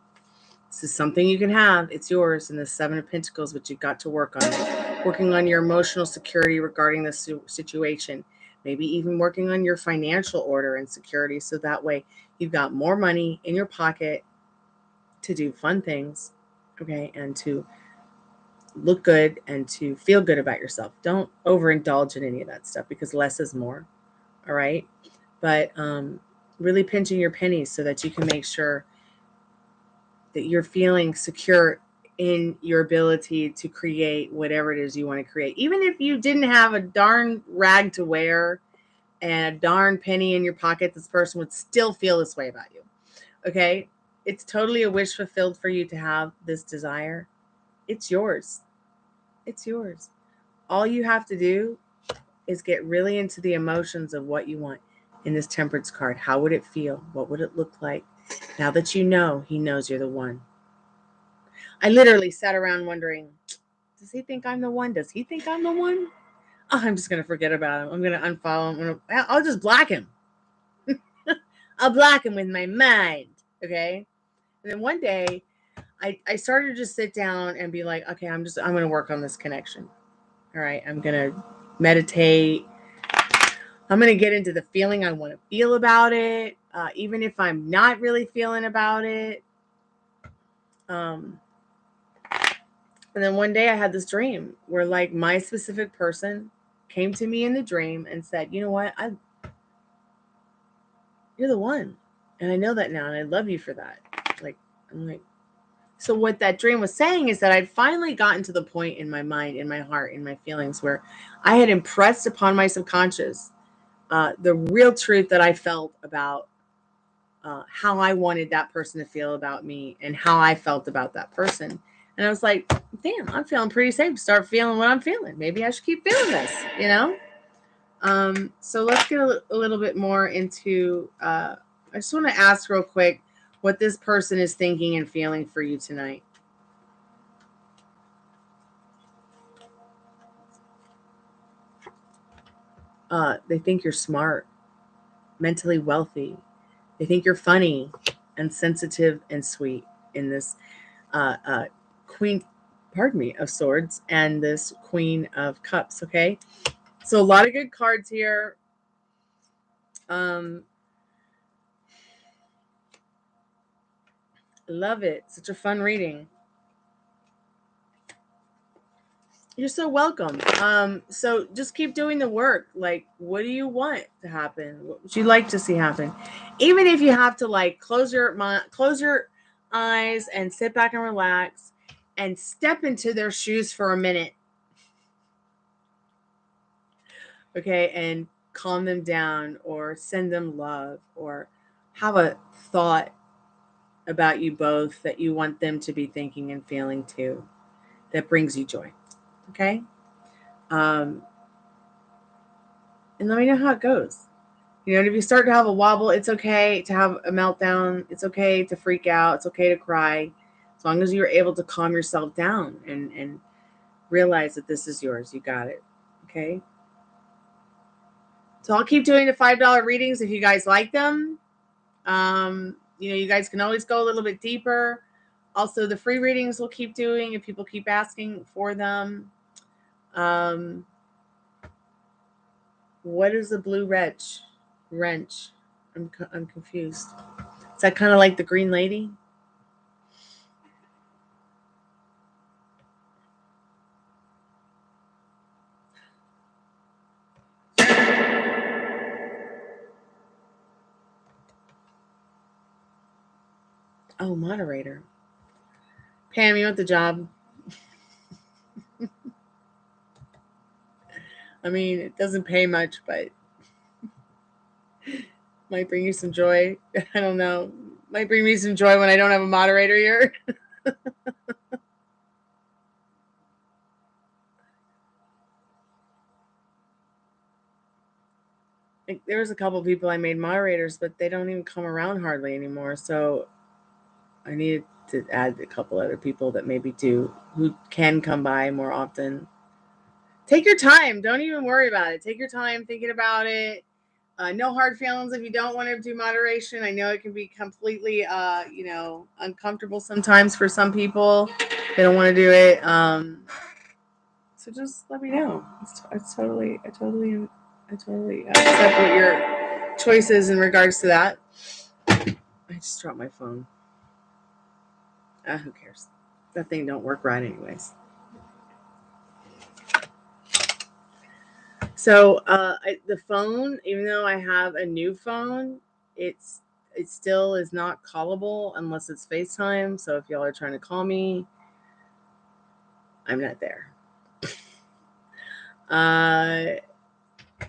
This is something you can have. It's yours. And the Seven of Pentacles, but you've got to work on it. Working on your emotional security regarding this situation. Maybe even working on your financial order and security, so that way you've got more money in your pocket to do fun things, okay, and to look good and to feel good about yourself. Don't overindulge in any of that stuff, because less is more, all right? But really pinching your pennies so that you can make sure that you're feeling secure in your ability to create whatever it is you want to create. Even if you didn't have a darn rag to wear and a darn penny in your pocket, this person would still feel this way about you, okay? It's totally a wish fulfilled for you to have this desire. It's yours. It's yours. All you have to do is get really into the emotions of what you want in this Temperance card. How would it feel? What would it look like? Now that you know, he knows you're the one. I literally sat around wondering, does he think I'm the one? Does he think I'm the one? Oh, I'm just going to forget about him. I'm going to unfollow him. I'll just block him. I'll block him with my mind. Okay. And then one day I started to just sit down and be like, okay, I'm going to work on this connection. All right. I'm going to meditate. I'm going to get into the feeling I want to feel about it. Even if I'm not really feeling about it. And then one day I had this dream where, like, my specific person came to me in the dream and said, you know what? You're the one. And I know that now. And I love you for that. I'm like, so what that dream was saying is that I'd finally gotten to the point in my mind, in my heart, in my feelings, where I had impressed upon my subconscious the real truth that I felt about how I wanted that person to feel about me and how I felt about that person. And I was like, damn, I'm feeling pretty safe to start feeling what I'm feeling. Maybe I should keep feeling this, you know? So let's get a little bit more into, I just want to ask real quick what this person is thinking and feeling for you tonight. They think you're smart, mentally wealthy. They think you're funny and sensitive and sweet in this Queen, pardon me, of Swords and this Queen of Cups, okay? So a lot of good cards here. Love it. Such a fun reading. You're so welcome. So just keep doing the work. Like, what do you want to happen? What would you like to see happen? Even if you have to like close your eyes and sit back and relax and step into their shoes for a minute. Okay, and calm them down or send them love or have a thought about you both that you want them to be thinking and feeling too, that brings you joy. Okay? And let me know how it goes. You know, and if you start to have a wobble, it's okay to have a meltdown. It's okay to freak out. It's okay to cry. As long as you're able to calm yourself down and realize that this is yours. You got it. Okay? So I'll keep doing the $5 readings if you guys like them. You know, you guys can always go a little bit deeper. Also, the free readings we'll keep doing if people keep asking for them. What is the blue wrench? I'm confused. Is that kind of like the green lady? Oh, moderator. Pam, you want the job? I mean, it doesn't pay much, but might bring you some joy. I don't know. Might bring me some joy when I don't have a moderator here. Like, there was a couple people I made moderators, but they don't even come around hardly anymore. So I needed to add a couple other people that maybe do, who can come by more often. Take your time. Don't even worry about it. Take your time thinking about it. No hard feelings if you don't want to do moderation. I know it can be completely, you know, uncomfortable sometimes for some people. They don't want to do it. So just let me know. I totally accept what your choice is in regards to that. I just dropped my phone. Who cares? That thing don't work right anyways. So the phone, even though I have a new phone, it still is not callable unless it's FaceTime. So if y'all are trying to call me, I'm not there.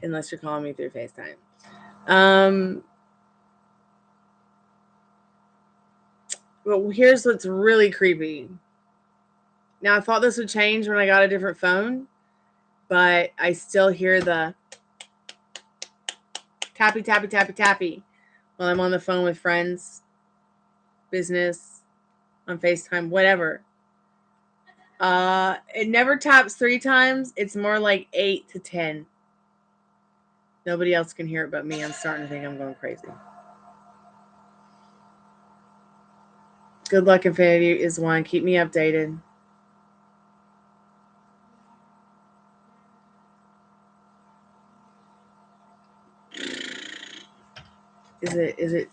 Unless you're calling me through FaceTime. But here's what's really creepy. Now, I thought this would change when I got a different phone, but I still hear the tappy, tappy, tappy, tappy while I'm on the phone with friends, business, on FaceTime, whatever. It never taps 3 times. It's more like 8 to 10. Nobody else can hear it but me. I'm starting to think I'm going crazy. Good luck, Infinity is one. Keep me updated. Is it?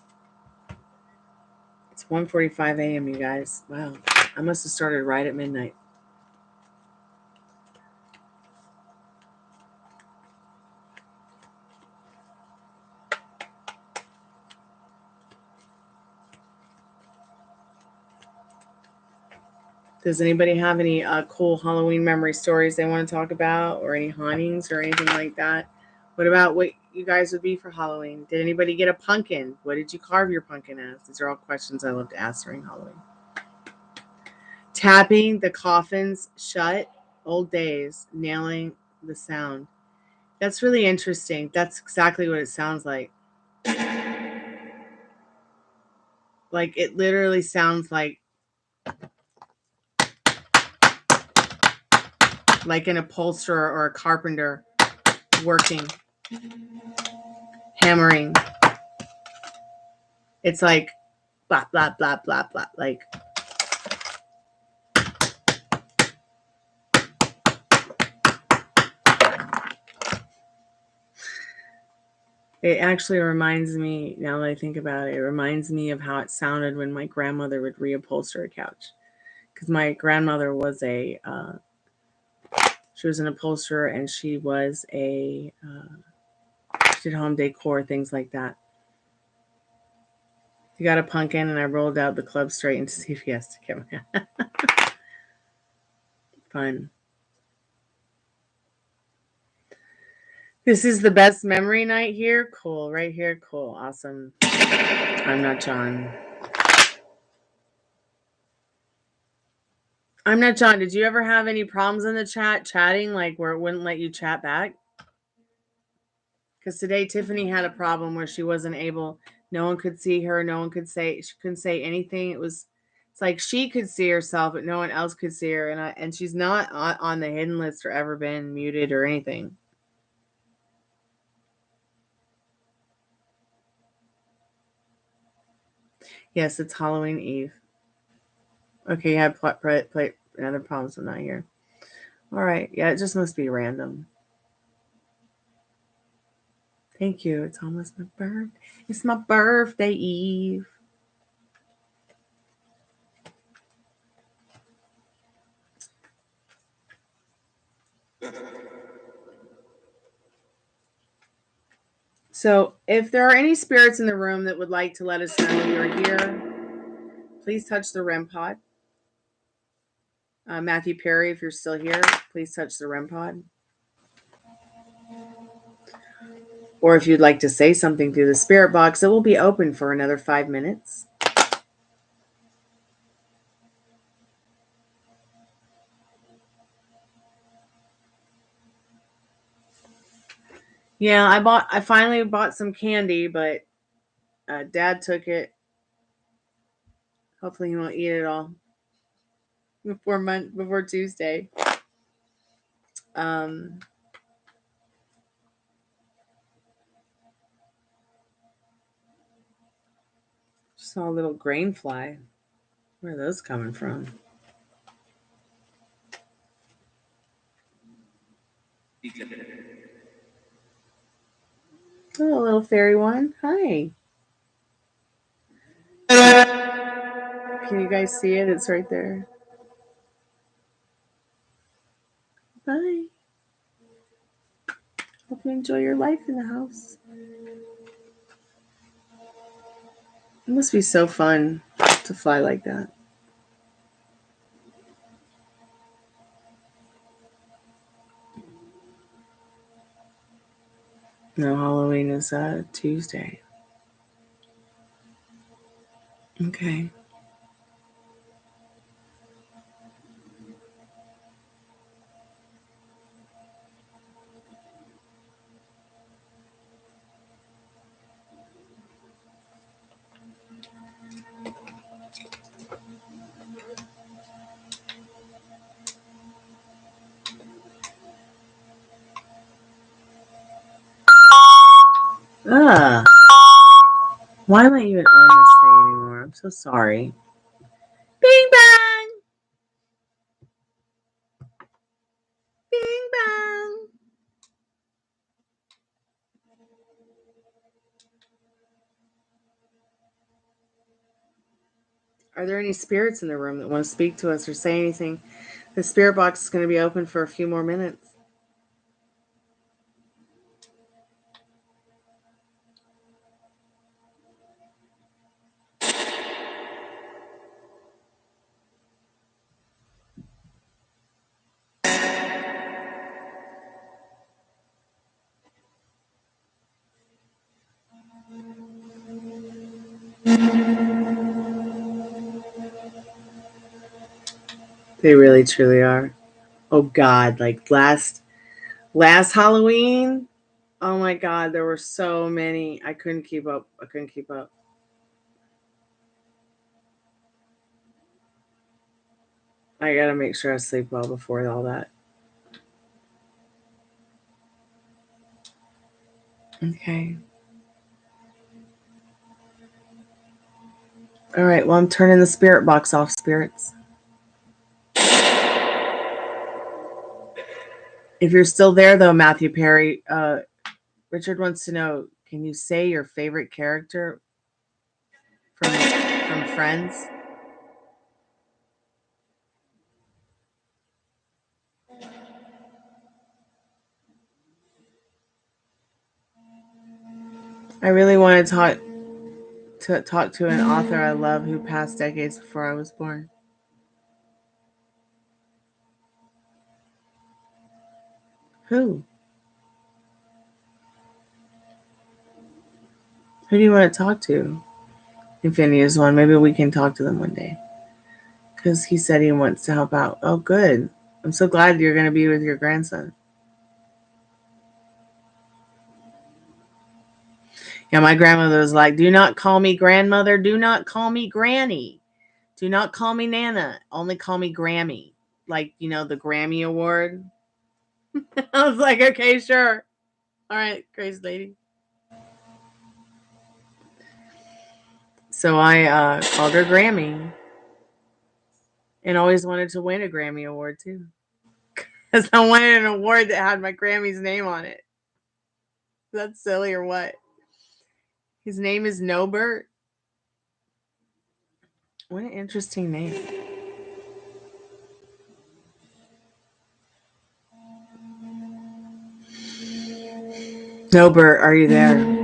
It's 1:45 a.m., you guys. Wow. I must have started right at midnight. Does anybody have any cool Halloween memory stories they want to talk about, or any hauntings or anything like that? What about what you guys would be for Halloween? Did anybody get a pumpkin? What did you carve your pumpkin as? These are all questions I love to ask during Halloween. Tapping the coffins shut, old days, nailing the sound. That's really interesting. That's exactly what it sounds like. Like, it literally sounds like an upholsterer or a carpenter working. hammering. It's like blah, blah, blah, blah, blah. Like, it actually reminds me, now that I think about it, it reminds me of how it sounded when my grandmother would reupholster a couch. Because my grandmother was she was an upholsterer, and she was she did home decor, things like that. He got a pumpkin, and I rolled out the club straight to see if he has to come. Fun. This is the best memory night here. Cool. Right here. Cool. Awesome. I'm not John. I'm not John. Did you ever have any problems in the chat chatting, like where it wouldn't let you chat back? Because today Tiffany had a problem where she wasn't able, no one could see her, no one could say, she couldn't say anything. It's like she could see herself, but no one else could see her. And she's not on the hidden list or ever been muted or anything. Yes, it's Halloween Eve. Okay, you had play another problem, so I'm not here. All right. Yeah, it just must be random. Thank you. It's almost my birthday. It's my birthday Eve. So if there are any spirits in the room that would like to let us know you're here, please touch the REM pod. Matthew Perry, if you're still here, please touch the REM pod. Or if you'd like to say something through the spirit box, it will be open for another 5 minutes. Yeah, I finally bought some candy, but Dad took it. Hopefully he won't eat it all before Tuesday. Saw a little grain fly. Where are those coming from? Oh, a little fairy one. Hi. Can you guys see it? It's right there. Bye. Hope you enjoy your life in the house. It must be so fun to fly like that. No, Halloween is Tuesday. Okay. Why am I even on this thing anymore? I'm so sorry. Bing bang! Bing bang! Are there any spirits in the room that want to speak to us or say anything? The spirit box is going to be open for a few more minutes. They really truly are. Oh God, like last Halloween, oh my God, there were so many. I couldn't keep up. I gotta make sure I sleep well before all that. Okay. All right. Well, I'm turning the spirit box off, spirits. If you're still there, though, Matthew Perry, Richard wants to know, can you say your favorite character from Friends? I really want to talk to an author I love who passed decades before I was born. Who? Who do you want to talk to? Infinity is one. Maybe we can talk to them one day. Because he said he wants to help out. Oh, good. I'm so glad you're going to be with your grandson. Yeah, my grandmother was like, do not call me grandmother. Do not call me granny. Do not call me Nana. Only call me Grammy. Like, you know, the Grammy Award. I was like, okay, sure. All right, crazy lady. So I called her Grammy. And always wanted to win a Grammy Award, too. Because I wanted an award that had my Grammy's name on it. Is that silly or what? His name is Nobert. What an interesting name. Nobert, are you there?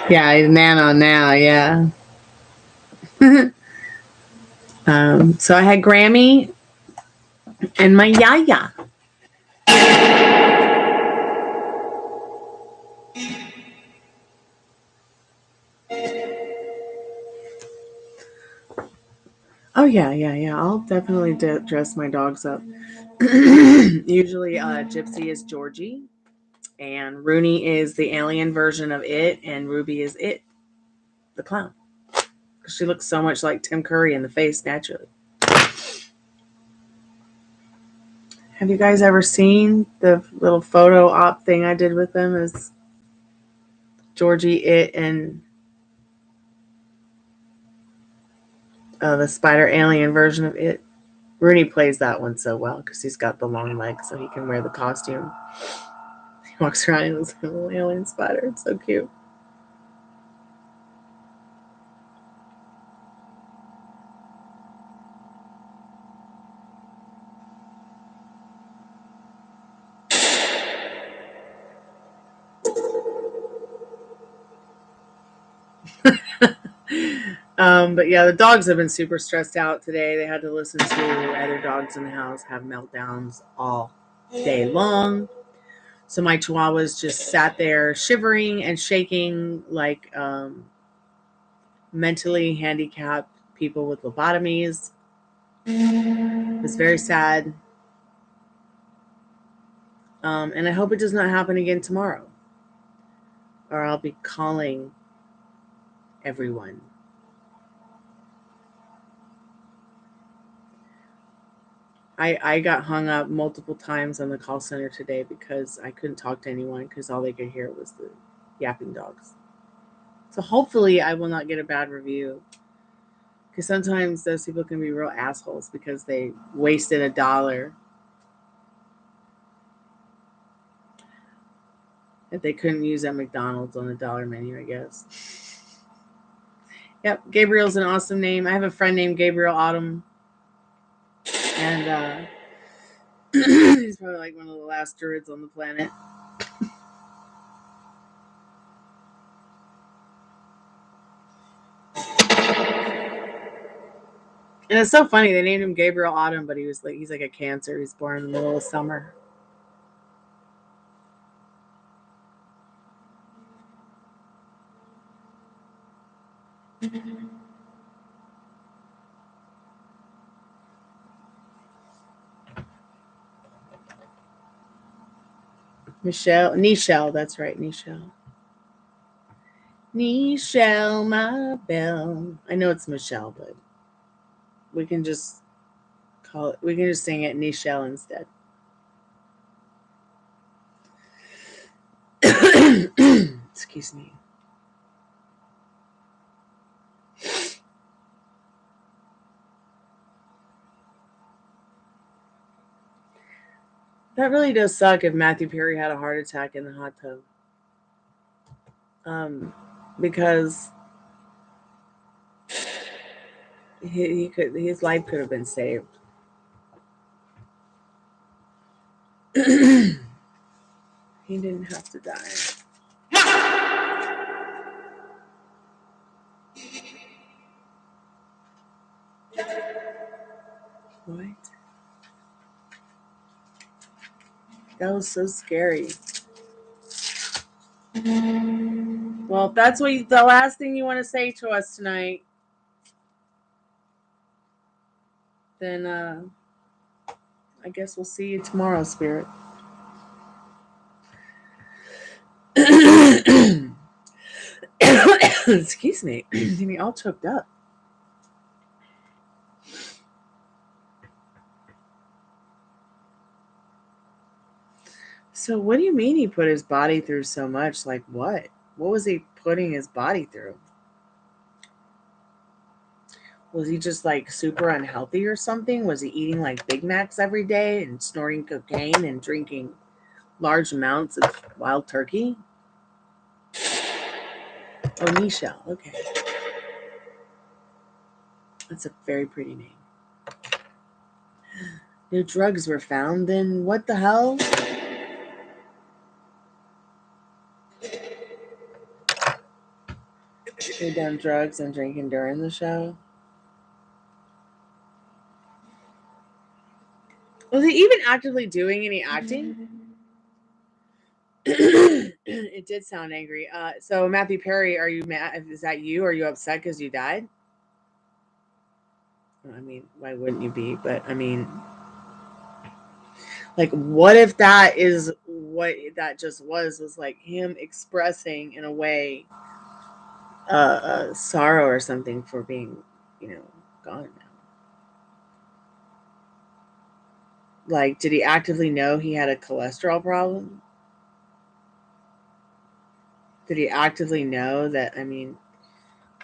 Yeah, he's Nano now, yeah. So I had Grammy and my Yaya. Oh, yeah. I'll definitely dress my dogs up. Usually Gypsy is Georgie, and Rooney is the alien version of It, and Ruby is It, the clown. She looks so much like Tim Curry in the face naturally. Have you guys ever seen the little photo op thing I did with them? As Georgie, It, and the spider alien version of It. Rooney plays that one so well because he's got the long legs, so he can wear the costume. He walks around in this little alien spider. It's so cute. But yeah, the dogs have been super stressed out today. They had to listen to other dogs in the house have meltdowns all day long. So my chihuahuas just sat there shivering and shaking like mentally handicapped people with lobotomies. It was very sad. And I hope it does not happen again tomorrow, or I'll be calling everyone. I got hung up multiple times on the call center today because I couldn't talk to anyone because all they could hear was the yapping dogs. So hopefully I will not get a bad review, because sometimes those people can be real assholes because they wasted $1 that they couldn't use at McDonald's on the $1 menu, I guess. Yep, Gabriel's an awesome name. I have a friend named Gabriel Autumn, and he's probably like one of the last druids on the planet. And it's so funny, they named him Gabriel Autumn, but he's like a Cancer. He's born in the middle of summer. Nichelle, that's right, Nichelle, my belle. I know it's Michelle, but we can just sing it Nichelle instead. Excuse me. That really does suck if Matthew Perry had a heart attack in the hot tub. Because his life could have been saved. He didn't have to die. What? That was so scary. Well, if that's the last thing you want to say to us tonight, then I guess we'll see you tomorrow, Spirit. Excuse me. Getting me all choked up. So what do you mean he put his body through so much? Like what? What was he putting his body through? Was he just like super unhealthy or something? Was he eating like Big Macs every day and snorting cocaine and drinking large amounts of wild turkey? Oh, Nichelle. Okay. That's a very pretty name. No drugs were found. Then what the hell? They done drugs and drinking during the show? Was he even actively doing any acting? It did sound angry. So Matthew Perry, are you mad? Is that you? Are you upset because you died? I mean, why wouldn't you be? But I mean, like, what if that is what that just was like him expressing in a way sorrow or something for being, gone now? Like, did he actively know he had a cholesterol problem? Did he actively know that? I mean,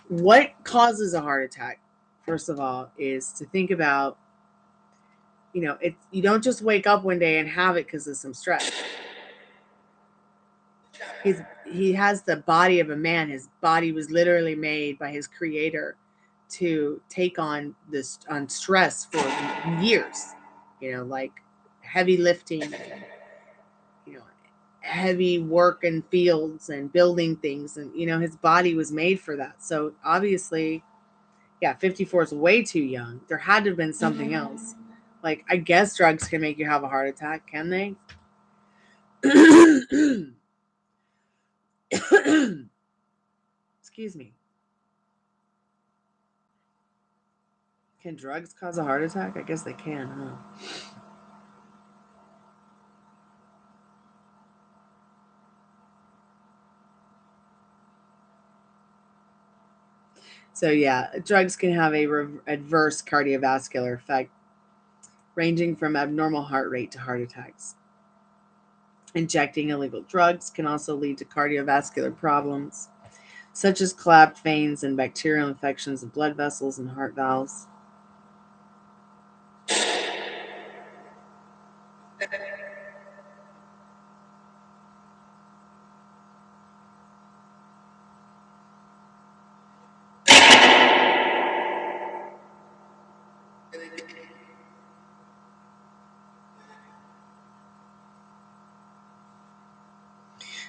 what causes a heart attack, first of all, is to think about, you don't just wake up one day and have it because of some stress. He has the body of a man. His body was literally made by his creator to take on stress for years, like heavy lifting, heavy work in fields and building things. And, his body was made for that. So obviously Yeah, 54 is way too young. There had to have been something else. Like, I guess drugs can make you have a heart attack, can they? Excuse me. Can drugs cause a heart attack? I guess they can, huh? So yeah, drugs can have a adverse cardiovascular effect, ranging from abnormal heart rate to heart attacks. Injecting illegal drugs can also lead to cardiovascular problems, such as collapsed veins and bacterial infections of blood vessels and heart valves.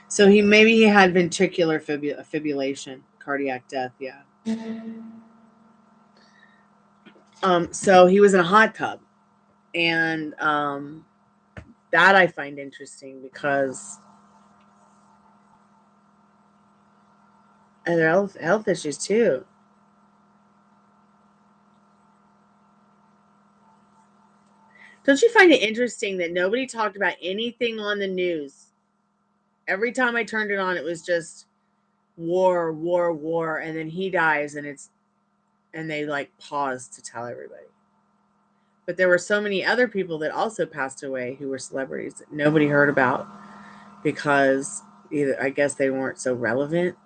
So maybe he had ventricular fibrillation, cardiac death. Yeah. So he was in a hot tub, and that I find interesting because there are health issues too. Don't you find it interesting that nobody talked about anything on the news? Every time I turned it on, it was just war, war, war, and then he dies, and they like pause to tell everybody. But there were so many other people that also passed away who were celebrities that nobody heard about because either I guess they weren't so relevant,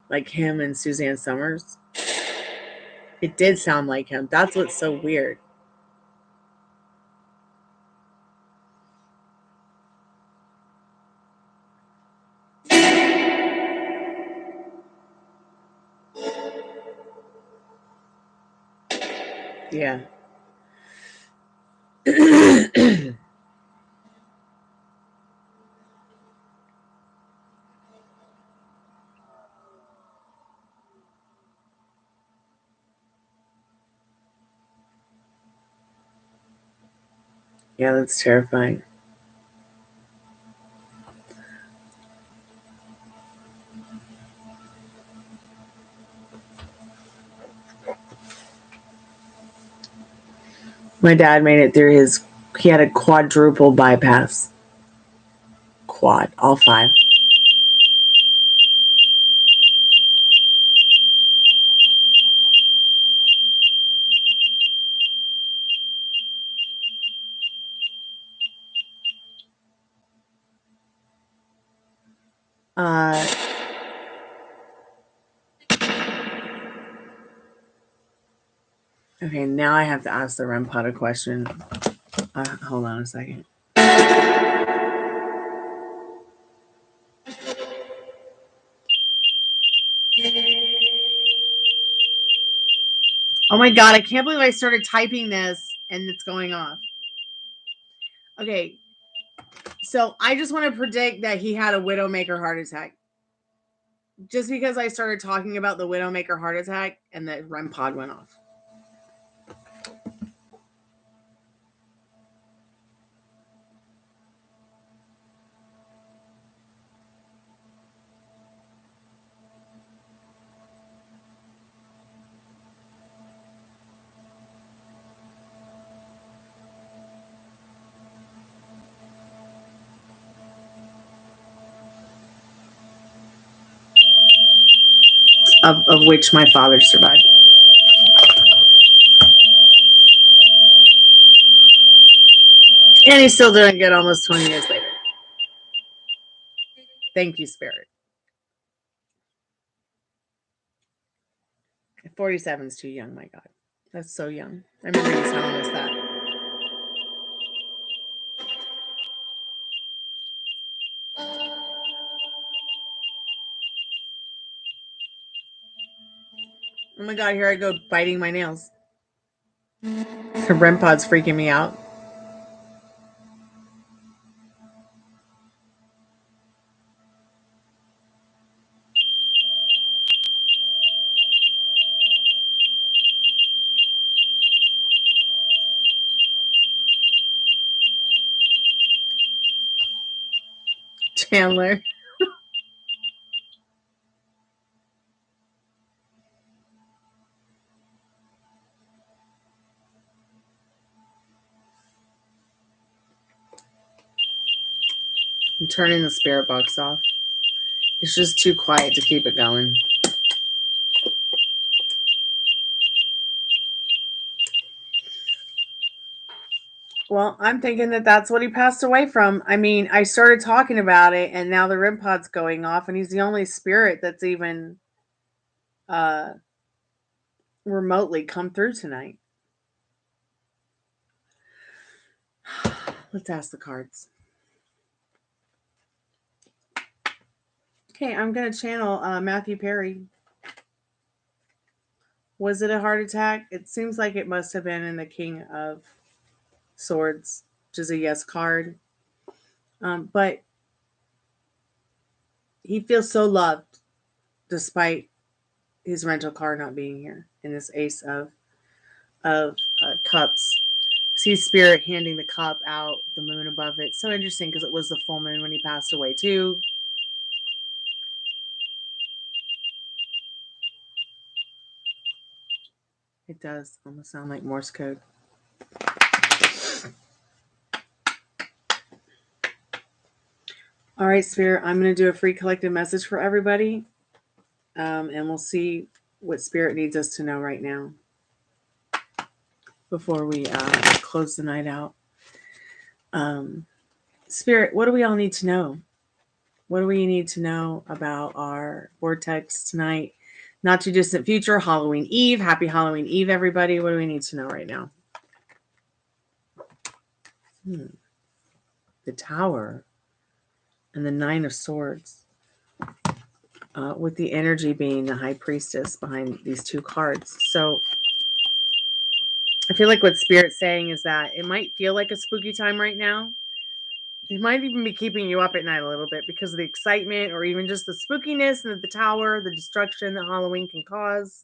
like him and Suzanne Summers. It did sound like him. That's what's so weird. Yeah. Yeah, that's terrifying. My dad made it through he had a quadruple bypass. Quad, all 5. Okay, now I have to ask the REM pod a question. Hold on a second. Oh my god, I can't believe I started typing this and it's going off. Okay, so I just want to predict that he had a Widowmaker heart attack. Just because I started talking about the Widowmaker heart attack and the REM pod went off. Of which my father survived. And he's still doing good almost 20 years later. Thank you, Spirit. 47 is too young, my God. That's so young. I remember you telling us that. Oh my God, here I go biting my nails. The REM pod's freaking me out. Chandler. I'm turning the spirit box off. It's just too quiet to keep it going. Well, I'm thinking that that's what he passed away from. I mean, I started talking about it, and now the REM pod's going off, and he's the only spirit that's even remotely come through tonight. Let's ask the cards. Okay, I'm going to channel Matthew Perry. Was it a heart attack? It seems like it must have been in the King of Swords, which is a yes card. But he feels so loved despite his rental car not being here in this Ace of Cups. See Spirit handing the cup out, the moon above it. So interesting because it was the full moon when he passed away too. It does almost sound like Morse code. All right, Spirit, I'm going to do a free collective message for everybody. And we'll see what Spirit needs us to know right now before we close the night out. Spirit, what do we all need to know? What do we need to know about our vortex tonight? Not too distant future, Halloween Eve. Happy Halloween Eve, everybody. What do we need to know right now? The Tower and the Nine of Swords. With the energy being the High Priestess behind these two cards. So I feel like what Spirit's saying is that it might feel like a spooky time right now. It might even be keeping you up at night a little bit because of the excitement or even just the spookiness and the tower, the destruction that Halloween can cause.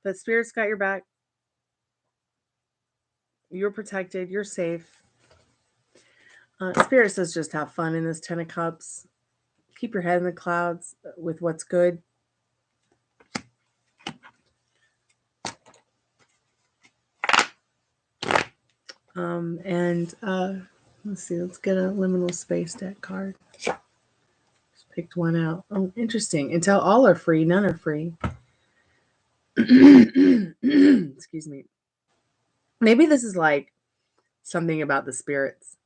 But Spirit's got your back. You're protected. You're safe. Spirit says just have fun in this 10 of Cups. Keep your head in the clouds with what's good. Let's see, let's get a liminal space deck card. Just picked one out. Oh, interesting. Until all are free, none are free. Excuse me. Maybe this is like something about the spirits.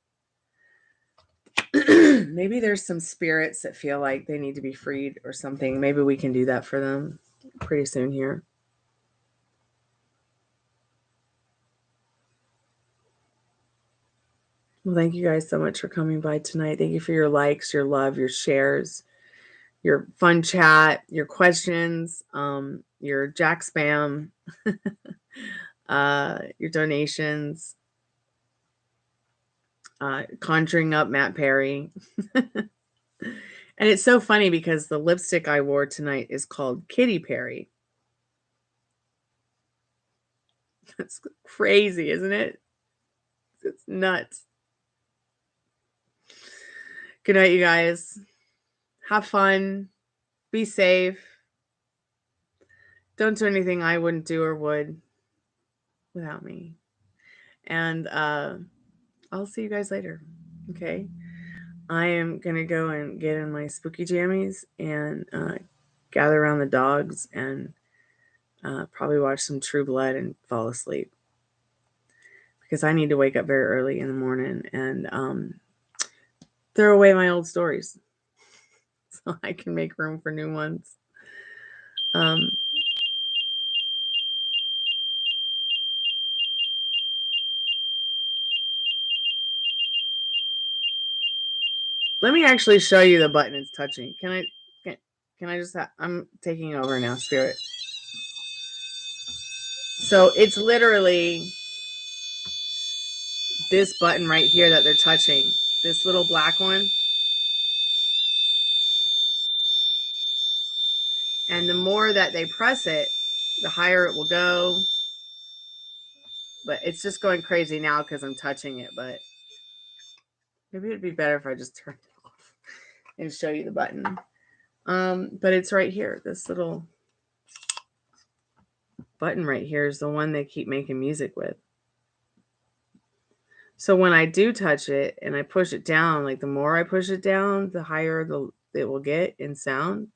Maybe there's some spirits that feel like they need to be freed or something. Maybe we can do that for them pretty soon here. Well, thank you guys so much for coming by tonight. Thank you for your likes, your love, your shares, your fun chat, your questions, your jack spam, your donations, conjuring up Matt Perry. And it's so funny because the lipstick I wore tonight is called Kitty Perry. That's crazy, isn't it? It's nuts. Good night, you guys. Have fun. Be safe. Don't do anything I wouldn't do or would without me. And I'll see you guys later. Okay? I am going to go and get in my spooky jammies and gather around the dogs and probably watch some True Blood and fall asleep. Because I need to wake up very early in the morning and throw away my old stories so I can make room for new ones. Let me actually show you the button it's touching. Can I just I'm taking over now, Spirit. So it's literally this button right here that they're touching. This little black one. And the more that they press it, the higher it will go. But it's just going crazy now because I'm touching it. But maybe it'd be better if I just turned it off. and show you the button. But it's right here. This little button right here is the one they keep making music with. So when I do touch it and I push it down, like the more I push it down, the higher it will get in sound.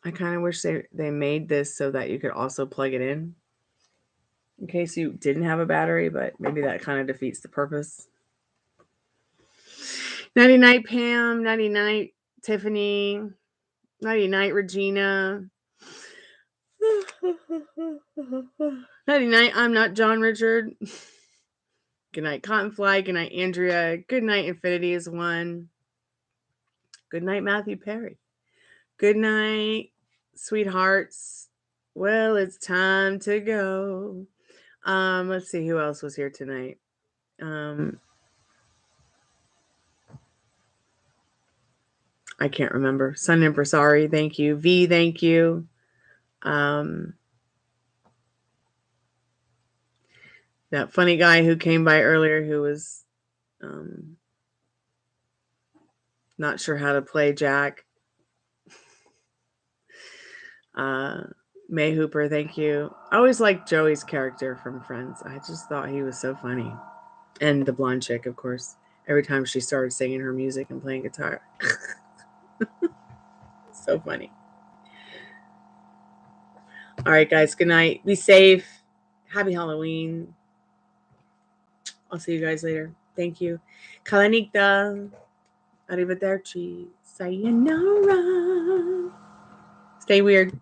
I kind of wish they made this so that you could also plug it in case you didn't have a battery, but maybe that kind of defeats the purpose. Nighty night, Pam. Nighty night, Tiffany. Nighty night, Regina. Nighty night, I'm not John Richard. Good night, Cottonfly. Good night, Andrea. Good night, Infinity is one. Good night, Matthew Perry. Good night, sweethearts. Well, it's time to go. Let's see who else was here tonight. I can't remember. Sun Impresari, thank you. V, thank you. That funny guy who came by earlier who was not sure how to play Jack. May Hooper, thank you. I always liked Joey's character from Friends. I just thought he was so funny. And the blonde chick, of course. Every time she started singing her music and playing guitar. So funny. All right, guys. Good night. Be safe. Happy Halloween. I'll see you guys later. Thank you. Kalanigda. Arrivederci. Sayonara. Stay weird.